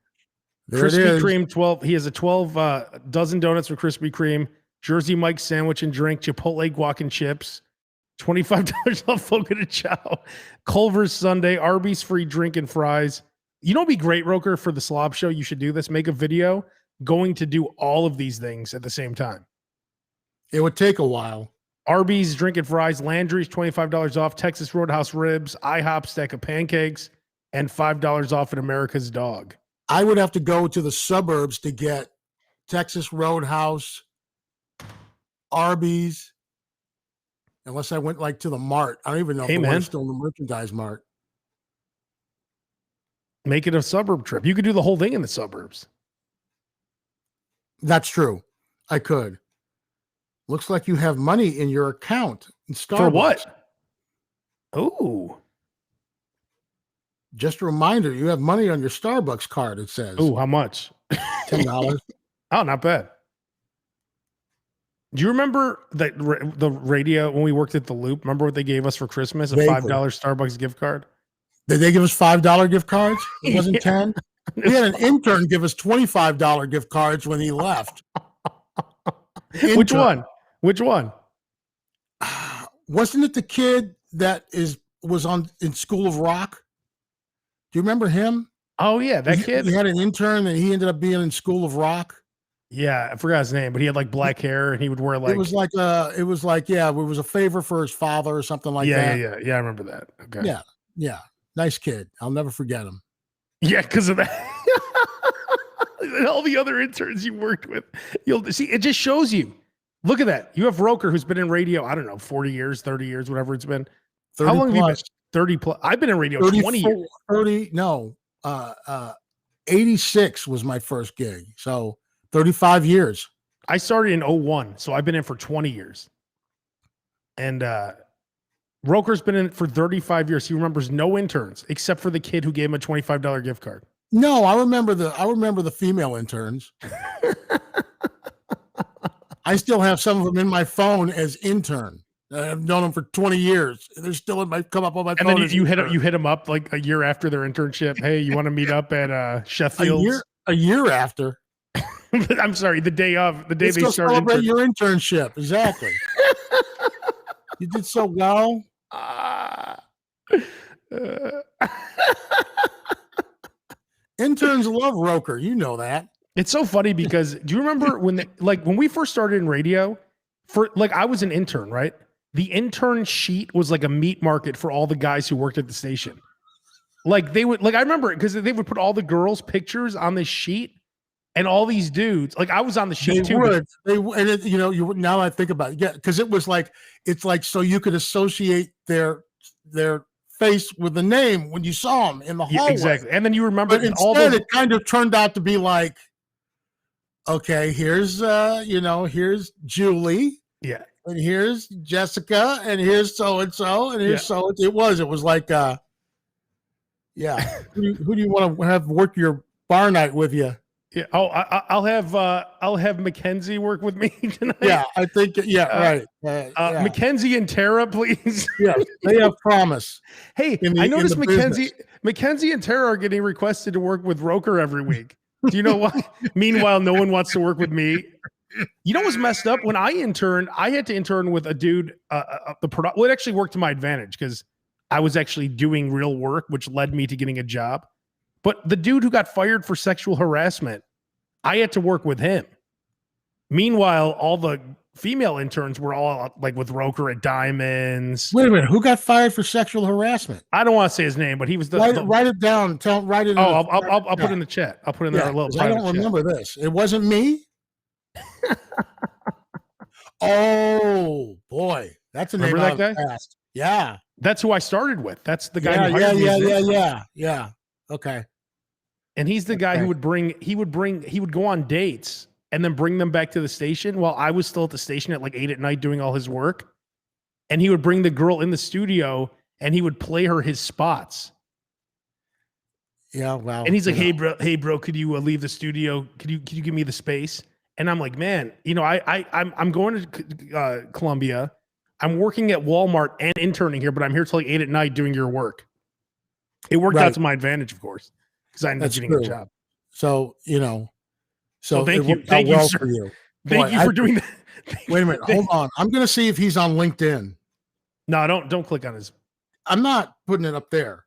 There Krispy it is. Kreme 12. He has a 12 dozen donuts with Krispy Kreme, Jersey Mike's sandwich and drink, Chipotle guac and chips, $25 off Fogo de Chao, Culver's Sunday, Arby's free drink and fries. You know, it'd be great, Roker, for the slob show. You should do this. Make a video going to do all of these things at the same time. It would take a while. Arby's drink and fries, Landry's $25 off, Texas Roadhouse ribs, IHOP stack of pancakes, and $5 off at America's Dog. I would have to go to the suburbs to get Texas Roadhouse, Arby's, unless I went like to the Mart. I don't even know if it's still in the merchandise mart. Make it a suburb trip. You could do the whole thing in the suburbs. That's true. I could. Looks like you have money in your account in Starbucks. For what? Oh. Just a reminder, you have money on your Starbucks card, it says. Oh, how much? $10. Oh, not bad. Do you remember that the radio when we worked at the Loop? Remember what they gave us for Christmas? A $5 Starbucks gift card? Did they give us $5 gift cards? It wasn't 10? We had an intern give us $25 gift cards when he left. Which one? Which one? Wasn't it the kid that was in School of Rock? Do you remember him? Oh yeah, that kid. He had an intern and he ended up being in School of Rock. Yeah, I forgot his name, but he had like black hair and he would wear like it was like it was a favor for his father or something like that. Yeah, I remember that. Okay. Yeah. Nice kid. I'll never forget him. Yeah, because of that. And all the other interns you worked with. You'll see, it just shows you. Look at that. You have Roker, who's been in radio, I don't know, 40 years, 30 years, whatever it's been. How long have you been? 30 plus. I've been in radio 20 years. 30, no. 86 was my first gig. So 35 years. I started in 01, so I've been in for 20 years. And Roker's been in for 35 years. He remembers no interns except for the kid who gave him a $25 gift card. No, I remember the female interns. I still have some of them in my phone as intern. I've known them for 20 years. They're still come up on my phone. And then you hit them up like a year after their internship. Hey, you want to meet up at Sheffield's? A year after. I'm sorry, the day they started. Celebrate your internship. Exactly. You did so well. Interns love Roker. You know that. It's so funny because do you remember when we first started in radio? I was an intern, right? The intern sheet was like a meat market for all the guys who worked at the station. Like they would, I remember it because they would put all the girls' pictures on this sheet, and all these dudes. Like I was on the sheet too. Now I think about it, yeah, because it's like so you could associate their face with the name when you saw them in the hallway. Exactly, and then you remember. But instead, it kind of turned out to be like, okay, here's here's Julie. Yeah. And here's Jessica, and here's so and so, and here's so it was like who do you want to have work your bar night with you? Yeah. Oh, I'll have Mackenzie work with me tonight. Yeah, I think right. Mackenzie and Tara, please. Yes, they have promise. Hey, I noticed Mackenzie and Tara are getting requested to work with Roker every week. Do you know why? Meanwhile, no one wants to work with me. You know what's messed up? When I interned, I had to intern with a dude. It actually worked to my advantage because I was actually doing real work, which led me to getting a job. But the dude who got fired for sexual harassment, I had to work with him. Meanwhile, all the female interns were all like with Roker at Diamonds. Wait a minute. Who got fired for sexual harassment? I don't want to say his name, but he was write it down. Write it. Oh, I'll put it in the chat. I'll put it in there. I don't remember this. It wasn't me. Oh boy, that's a name. Remember that guy? Past. Yeah, that's who I started with. That's the guy. Yeah. Okay. And he's the guy who would go on dates and then bring them back to the station while I was still at the station at like 8 at night doing all his work. And he would bring the girl in the studio and he would play her his spots. Yeah, wow. And he's like, "Hey bro, could you leave the studio? Could you give me the space?" And I'm like, "Man, I'm going to Columbia. I'm working at Walmart and interning here, but I'm here till like 8 at night doing your work." It worked out to my advantage, of course, because I ended up getting a job. So thank you, sir. Thank you for doing that. Wait a minute, hold on. I'm going to see if he's on LinkedIn. No, don't click on his. I'm not putting it up there.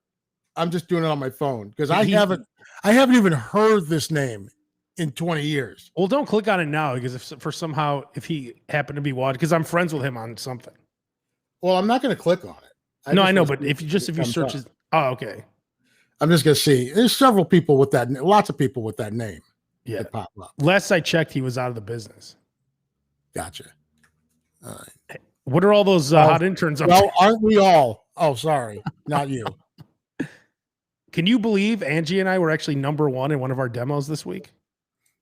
I'm just doing it on my phone because I haven't even heard this name in 20 years. Well, don't click on it now because if he happened to be watching, because I'm friends with him on something. Well, I'm not going to click on it. I know, but if you search his, okay. I'm just going to see. There's several people with that. Lots of people with that name. Yeah. That pop up. Last I checked, he was out of the business. Gotcha. All right. What are all those hot interns up to? Aren't we all? Oh, sorry. Not you. Can you believe Angie and I were actually number 1 in one of our demos this week?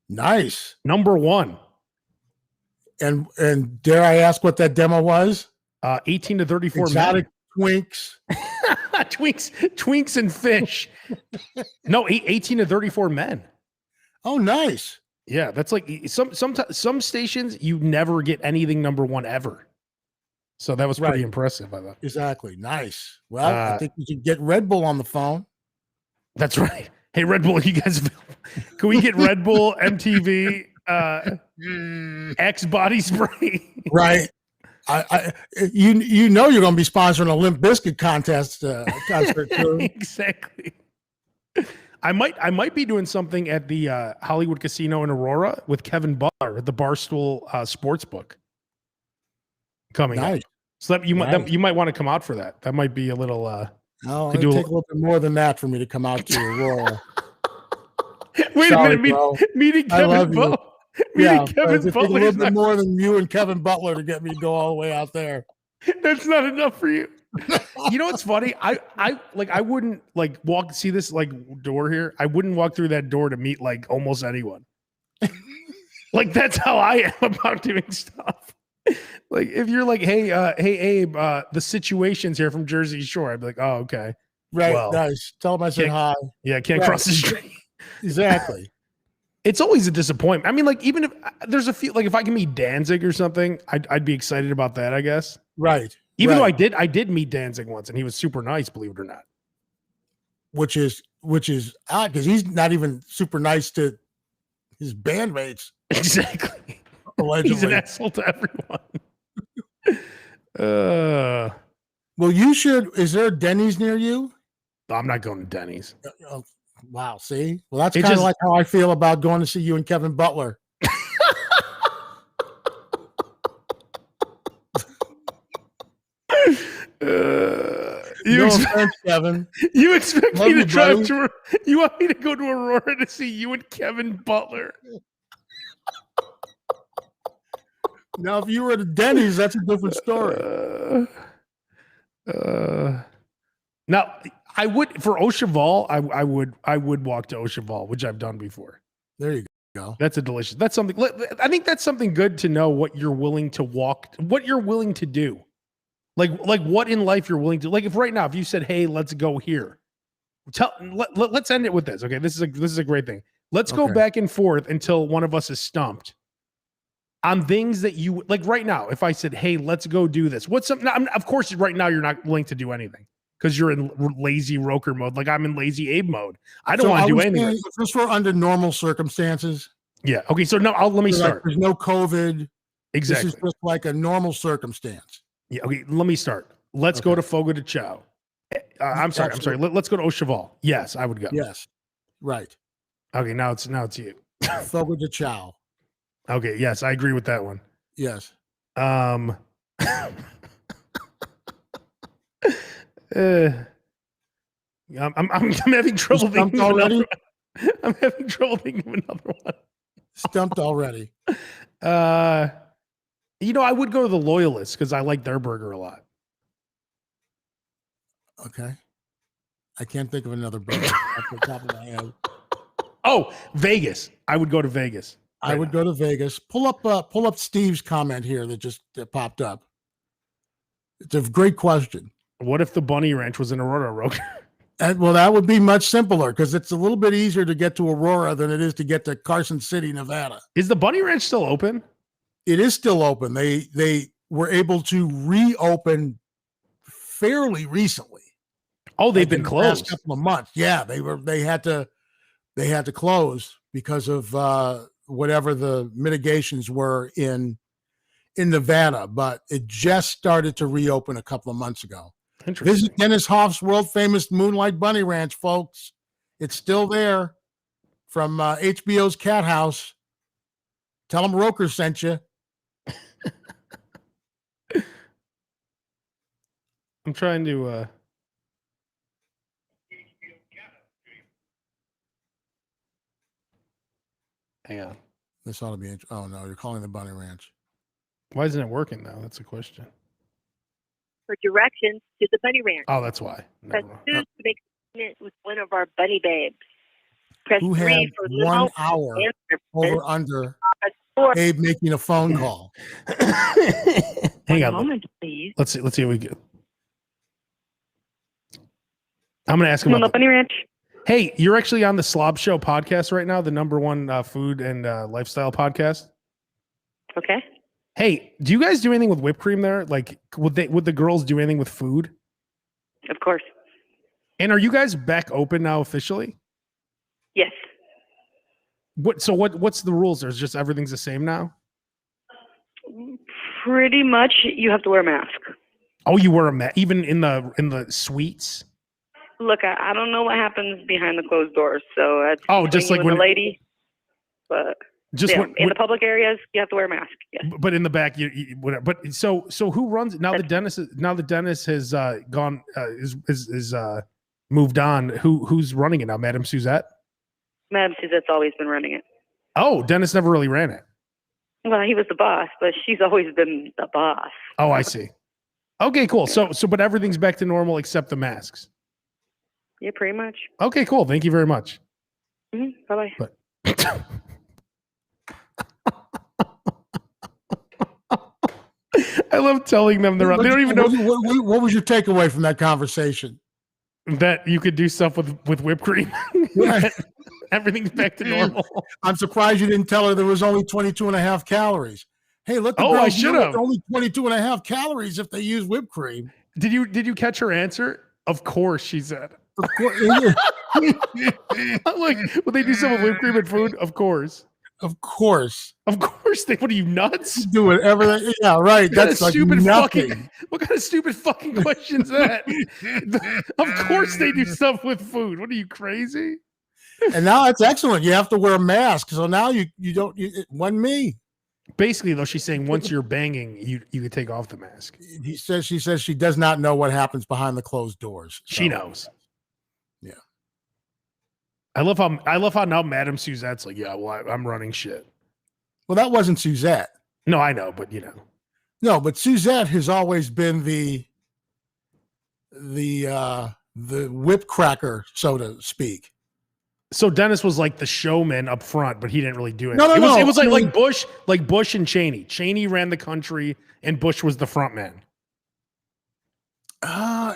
Nice. Number 1. And dare I ask what that demo was? 18 to 34 exotic twinks. Twinks and fish. No, 18 to 34 men. Oh, nice. Yeah, that's like some stations you never get anything number 1 ever. So that was pretty impressive, I thought. Exactly. Nice. Well, I think we should get Red Bull on the phone. That's right. Hey, Red Bull, you guys, can we get Red Bull, MTV, X body spray? Right. You know you're going to be sponsoring a Limp Bizkit contest concert too. Exactly. I might be doing something at the Hollywood Casino in Aurora with Kevin Butler at the Barstool Sportsbook coming up. So that you might want to come out for that. That might be a little. No, it'll take a little bit more than that for me to come out to Aurora. Wait a minute, meeting Kevin Butler. Kevin Butler. A little bit more than you and Kevin Butler to get me to go all the way out there. That's not enough for you. You know what's funny? I wouldn't see this door here. I wouldn't walk through that door to meet almost anyone. That's how I am about doing stuff. If you're hey Abe, the Situation's here from Jersey Shore, I'd be like, oh, okay. Right. Well, nice. Tell him I said hi. Yeah. Can't cross the street. Exactly. It's always a disappointment. I mean, even if there's a few, if I can meet Danzig or something, I'd be excited about that, I guess. Right. Even though I did meet Danzig once and he was super nice, believe it or not. Which is odd because he's not even super nice to his bandmates. Exactly. Allegedly. He's an asshole to everyone. Well, you should. Is there a Denny's near you? I'm not going to Denny's. Wow. See? Well, that's kind of like how I feel about going to see you and Kevin Butler. Kevin. You expect me to drive to? You want me to go to Aurora to see you and Kevin Butler? Now, if you were at Denny's, that's a different story. Now, I would for Ocheval. I would walk to Ocheval, which I've done before. There you go. That's delicious. That's something. I think that's something good to know. What you're willing to walk. What you're willing to do. Like what in life you're willing to. If right now, if you said, "Hey, let's go here," let's end it with this. Okay, this is a great thing. Let's go back and forth until one of us is stumped on things that you right now. If I said, "Hey, let's go do this," what's something? Of course, right now you're not willing to do anything because you're in lazy Roker mode. I'm in lazy Abe mode. I don't want to do anything. If this were under normal circumstances. Yeah. Okay. So now let me start. There's no COVID. Exactly. This is just like a normal circumstance. Yeah. Okay. Let me start. Let's go to Fogo de Chao. I'm sorry. Let's go to Ocheval. Yes, I would go. Yes. Right. Okay, now it's you. Fogo de Chao. Okay, yes, I agree with that one. Yes. I'm having trouble thinking of another one. I'm having trouble thinking of another one. Stumped already. I would go to the Loyalists because I like their burger a lot. Okay. I can't think of another burger off the top of my head. Oh, Vegas. I would go to Vegas. I would go to Vegas. Pull up Steve's comment here that just popped up. It's a great question. What if the Bunny Ranch was in Aurora, Roker? Well, that would be much simpler because it's a little bit easier to get to Aurora than it is to get to Carson City, Nevada. Is the Bunny Ranch still open? It is still open. They were able to reopen fairly recently. Oh, they've been closed. Last couple of months. Yeah, they had to close because of whatever the mitigations were in Nevada, but it just started to reopen a couple of months ago. Visit Dennis Hoff's world famous Moonlight Bunny Ranch, folks. It's still there from HBO's Cat House. Tell them Roker sent you. I'm trying to hang on. This ought to be oh no, you're calling the Bunny Ranch. Why isn't it working now? That's a question. For directions to the Bunny Ranch. Oh, that's why. Press 2 to make appointment with one of our bunny babes. Press Who 3 had for 1 hour over under Abe making a phone call. Hang on. Moment, please. Let's see what we get. I'm going to ask him about the Bunny Ranch. Hey, you're actually on the SLOB Show podcast right now, the #1 food and lifestyle podcast. Okay. Hey, do you guys do anything with whipped cream there? Like, would the girls do anything with food? Of course. And are you guys back open now officially? Yes. What's the rules? There's just everything's the same now? Pretty much, you have to wear a mask. Oh, you wear a mask even in the suites? Look, I don't know what happens behind the closed doors, so that's just like when the lady. But just yeah, in the public areas, you have to wear a mask. Yes. But in the back, you whatever. But so who runs it now? The dentist has gone is moved on. Who's running it now? Madame Suzette. Madame Suzette's always been running it. Oh, Dennis never really ran it. Well, he was the boss, but she's always been the boss. Oh, I see. Okay, cool. So but everything's back to normal except the masks. Yeah, pretty much. Okay, cool. Thank you very much. Bye-bye. I love telling them they don't even know. What was your takeaway from that conversation? That you could do stuff with whipped cream. Right. Everything's back to normal. I'm surprised you didn't tell her there was only 22.5 calories. Hey, look, I should have. Only 22.5 calories if they use whipped cream. Did you catch her answer? Of course, she said. Of course. I'm like, would they do some with whipped cream and food? Of course. Of course. Of course. What are you nuts? Do whatever. Yeah, right. That's like stupid nothing. What kind of stupid fucking question is that? Of course they do stuff with food. What are you, crazy? And now it's excellent. You have to wear a mask. So now you don't. It wasn't me. Basically, though, she's saying once you're banging, you can take off the mask. She says she does not know what happens behind the closed doors. So. She knows. Yeah. I love how now Madame Suzette's like, yeah, well, I'm running shit. Well, that wasn't Suzette. No, I know, but No, but Suzette has always been the whip cracker, so to speak. So Dennis was like the showman up front, but he didn't really do it. No. It was like Bush and Cheney. Cheney ran the country, and Bush was the front man.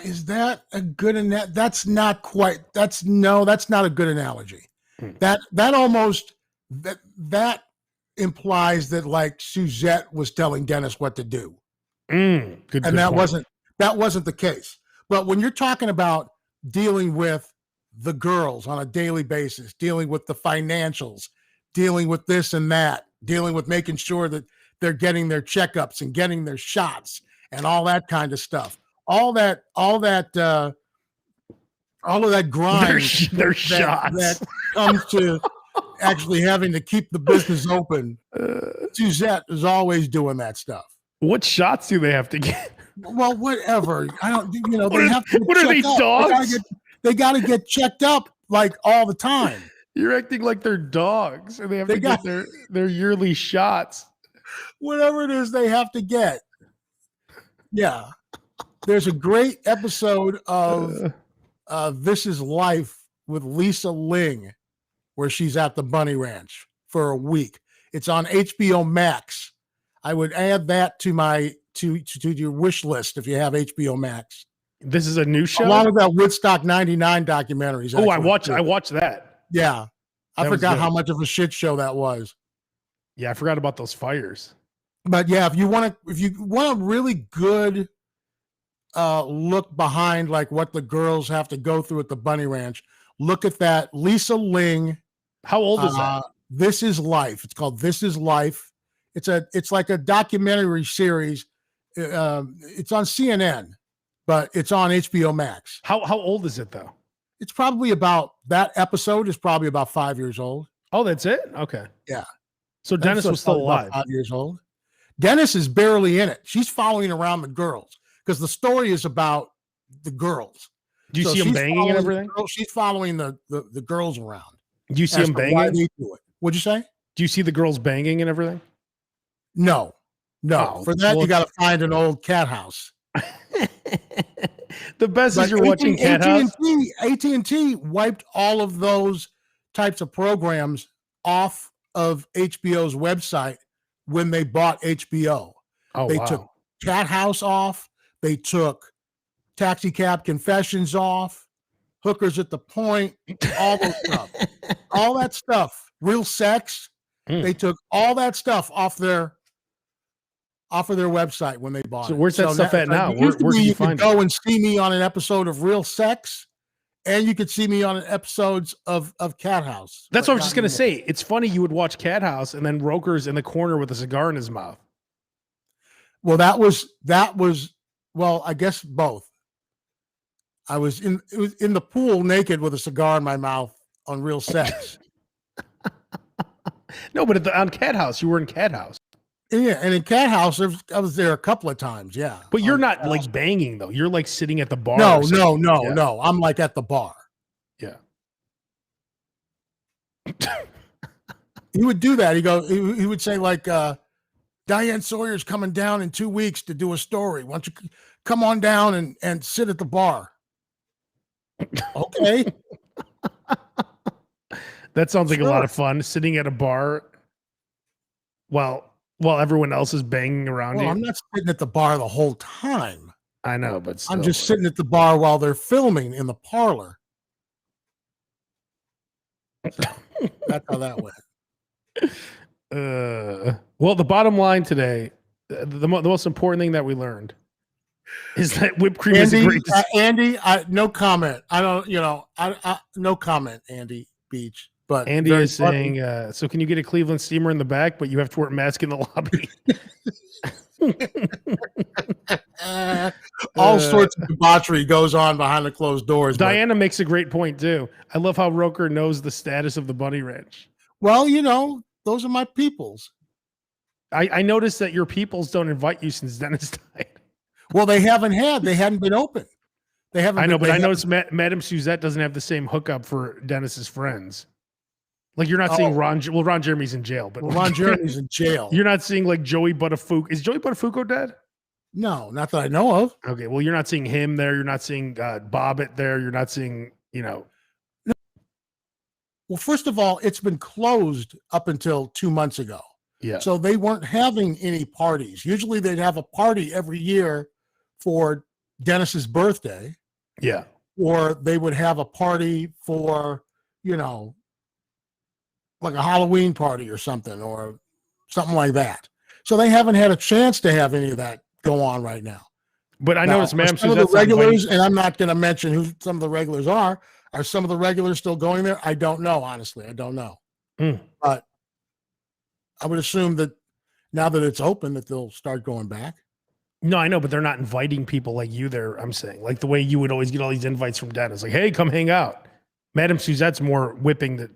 Is that a good that's not quite. That's not a good analogy. That almost that implies that like Suzette was telling Dennis what to do. Good and that point. wasn't the case. But when you're talking about dealing with the girls on a daily basis, dealing with the financials, dealing with this and that, dealing with making sure that they're getting their checkups and getting their shots and all that kind of stuff. All that all of that grind. They're shots. That comes to actually having to keep the business open. Suzette is always doing that stuff. What shots do they have to get? Well, whatever. I don't. You know, they What have to. what are they, checked up. dogs? They got to get checked up like all the time. You're acting like they're dogs, and they have to get their yearly shots. Whatever it is, they have to get. Yeah, there's a great episode of This Is Life with Lisa Ling, where she's at the bunny ranch for a week. It's on HBO Max. I would add that to my to your wish list if you have HBO Max. This is a new show. Along with that Woodstock '99 documentaries. Oh, I watched that. Yeah, I forgot how much of a shit show that was. Yeah, I forgot about those fires. But yeah, if you want a really good look behind like what the girls have to go through at the bunny ranch, look at that. Lisa Ling. How old is that? This Is Life. It's called This Is Life. It's like a documentary series. It's on CNN, but it's on HBO Max. How old is it though? It's probably that episode is probably about 5 years old. Oh, that's it? Okay. Yeah. So Dennis was still alive. 5 years old. Dennis is barely in it. She's following around the girls because the story is about the girls. Do you see them banging and everything? She's following the girls around. Do you see them banging? Why they do it. What'd you say? Do you see the girls banging and everything? No. Oh, For that, you got to find an old cat house. The best is you're watching Cat House. AT&T wiped all of those types of programs off of HBO's website when they bought HBO. They took Cat House off. They took Taxi Cab Confessions off. Hookers at the Point. All those stuff. All that stuff. Real Sex. They took all that stuff off of their website when they bought it. So where's that stuff at now? Where can you find it? Go and see me on an episode of Real Sex, and you could see me on episodes of Cat House. That's what I was just gonna say. It's funny you would watch Cat House and then Roker's in the corner with a cigar in his mouth. Well, that was I guess both. I was in the pool naked with a cigar in my mouth on Real Sex. No, but on Cat House, you were in Cat House. Yeah, and in Cat House, I was there a couple of times. Yeah, but you're not like banging though. You're like sitting at the bar. No. I'm like at the bar. Yeah. He would do that. He would say like, Diane Sawyer's coming down in 2 weeks to do a story. Why don't you come on down and sit at the bar? Okay. That sounds like a lot of fun, sitting at a bar while everyone else is banging around you. I'm not sitting at the bar the whole time. I know, but still. I'm just sitting at the bar while they're filming in the parlor. So, that's how that went. Well, the bottom line today, the most important thing that we learned is that whipped cream is a great. Andy, no comment. I don't. No comment, Andy Beach. But Andy is saying, so can you get a Cleveland steamer in the back, but you have to wear a mask in the lobby? All sorts of debauchery goes on behind the closed doors. Diana makes a great point too. I love how Roker knows the status of the bunny ranch. Well, those are my peoples. I noticed that your peoples don't invite you since Dennis died. Well, they hadn't been open. They haven't. I know, but I noticed Madame Suzette doesn't have the same hookup for Dennis's friends. Like you're not seeing Ron Jeremy's in jail, but Ron Jeremy's in jail. You're not seeing like Joey Buttafuoco. Is Joey Buttafuoco dead? No, not that I know of. Okay, well, you're not seeing him there. You're not seeing Bobbitt there. You're not seeing, No. Well, first of all, it's been closed up until 2 months ago. Yeah. So they weren't having any parties. Usually they'd have a party every year for Dennis's birthday. Yeah. Or they would have a party for, like a Halloween party or something like that. So they haven't had a chance to have any of that go on right now. But I noticed, ma'am, some of the regulars, and I'm not going to mention who some of the regulars are some of the regulars still going there? I don't know, honestly. I don't know. But I would assume that now that it's open, that they'll start going back. No, I know, but they're not inviting people like you there. I'm saying, like the way you would always get all these invites from Dennis, like, hey, come hang out. Madame Suzette's more whipping the.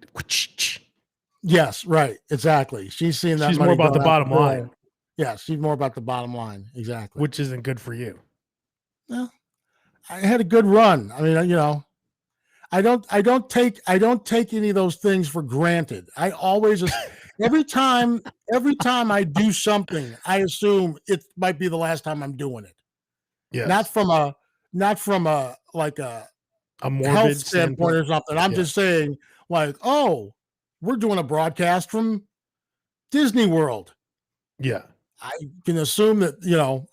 Yes, right. Exactly. She's seeing that She's money more about going the out bottom door. line, Yeah, she's more about the bottom line. Exactly. which isn't good for you. Well, I had a good run. I mean, I don't take any of those things for granted. I always every time I do something, I assume it might be the last time I'm doing it. Yes. Not from a like a morbid health standpoint or something. I'm just saying, like, oh, we're doing a broadcast from Disney World. Yeah. I can assume that,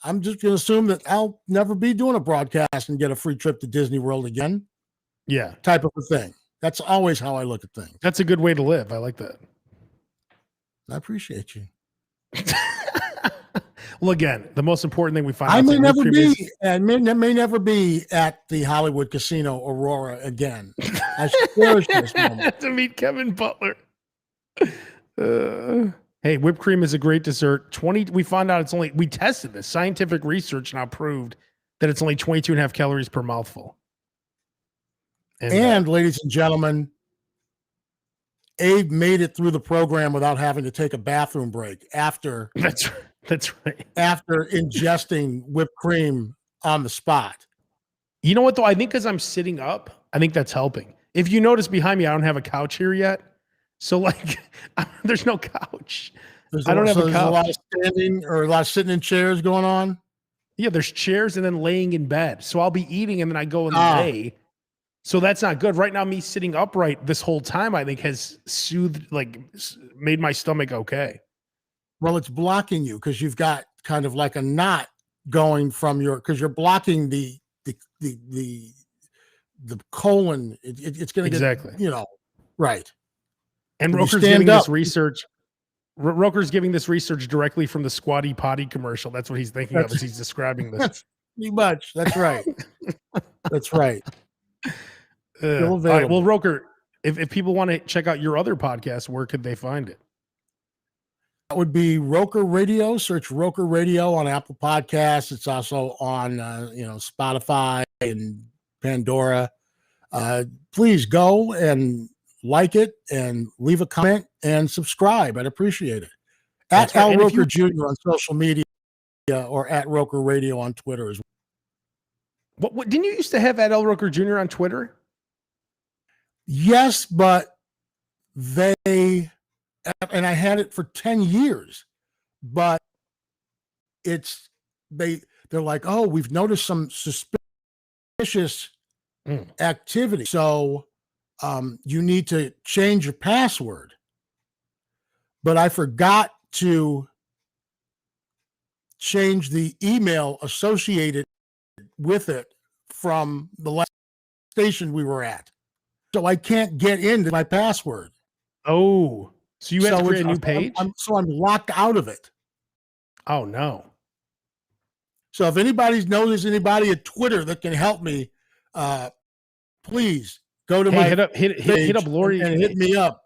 I'm just going to assume that I'll never be doing a broadcast and get a free trip to Disney World again. Yeah. Type of a thing. That's always how I look at things. That's a good way to live. I like that. I appreciate you. Well, again, the most important thing we find I out may never be, is, may never be at the Hollywood Casino Aurora again. I cherish this moment. to meet Kevin Butler. Hey, whipped cream is a great dessert. We found out we tested this. Scientific research now proved that it's only 22 and a half calories per mouthful. And ladies and gentlemen, Abe made it through the program without having to take a bathroom break after. That's right. After ingesting whipped cream on the spot. You know what, though? I think because I'm sitting up, I think that's helping. If you notice behind me, I don't have a couch here yet. So, like, there's no couch. I don't have a couch. There's a lot of standing or a lot of sitting in chairs going on. Yeah, there's chairs and then laying in bed. So I'll be eating and then I go and lay. So that's not good. Right now, me sitting upright this whole time, I think has made my stomach okay. Well, it's blocking you because you've got kind of like a knot going from because you're blocking the colon. It's going to get, right. And Roker's giving this research. Roker's giving this research directly from the Squatty Potty commercial. That's what he's thinking of as he's describing this. That's pretty much. That's right. That's right. All right. Well, Roker, if people want to check out your other podcast, where could they find it? That would be Roker Radio. Search Roker Radio on Apple Podcasts. It's also on Spotify and Pandora. Please go and like it and leave a comment and subscribe. I'd appreciate it. At Al Roker Jr. on social media or at Roker Radio on Twitter as well. What didn't you used to have at Al Roker Jr. on Twitter? Yes, but and I had it for 10 years, but they're like, oh, we've noticed some suspicious activity. So you need to change your password. But I forgot to change the email associated with it from the last station we were at. So I can't get into my password. Oh, so you have to create a new page? I'm locked out of it. Oh, no. So if anybody knows anybody at Twitter that can help me, please go to my hit up Lori and hit me up.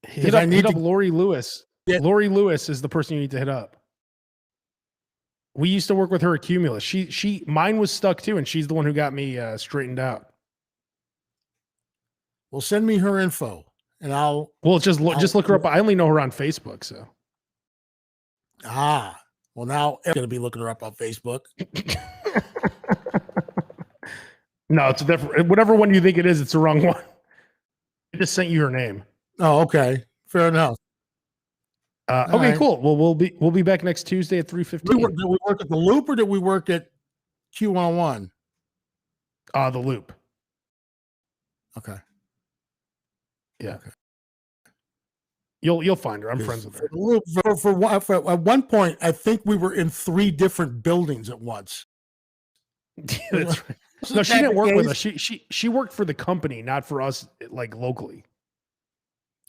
Hit up Lori Lewis. Lori Lewis is the person you need to hit up. We used to work with her at Cumulus. Mine was stuck too, and she's the one who got me straightened out. Well, send me her info, and I'll just look her up. I only know her on Facebook, so. Well, now I'm going to be looking her up on Facebook. No, it's a different. Whatever one you think it is, it's the wrong one. I just sent you her name. Oh, okay, fair enough. Okay, right. Cool. Well, we'll be back next Tuesday at 3:15. Did we work at the Loop or did we work at Q101? The Loop. Okay. Yeah. Okay. You'll find her. I'm friends with her. For at one point, I think we were in 3 different buildings at once. That's right. No, she didn't work with us. She worked for the company, not for us, like locally.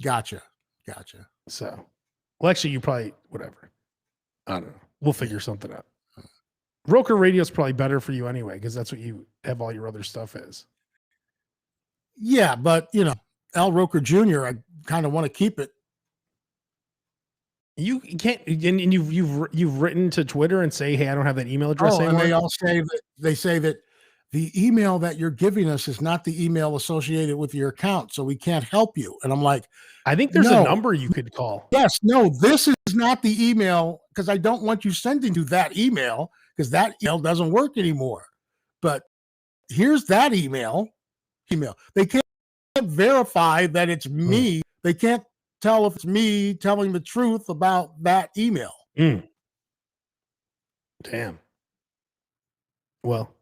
Gotcha. So, well, actually, you probably whatever. I don't know. We'll figure something out. Roker Radio is probably better for you anyway, because that's what you have all your other stuff as. Yeah, but Al Roker Jr., I kind of want to keep it You can't, and you've written to Twitter and say, hey, I don't have that email address Oh, and anymore. they all say that the email that you're giving us is not the email associated with your account, so we can't help you. And I'm like, I think there's a no. number you could call. Yes, no, this is not the email because I don't want you sending to that email because that email doesn't work anymore. But here's that email. They can't verify that it's me. They can't tell if it's me telling the truth about that email. Damn. Well,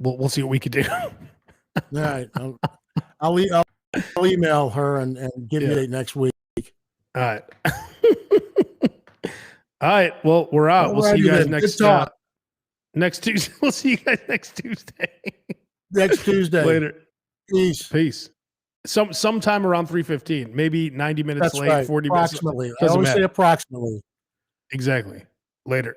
we'll see what we could do. All right. I'll email her and give you a date next week. All right. All right. Well, we're out. We'll see you guys next Tuesday. We'll see you guys next Tuesday. Next Tuesday. Later. Peace. Sometime around 3:15, maybe 90 minutes That's late, right. 40 Approximately. minutes. I always say approximately. Exactly. Later.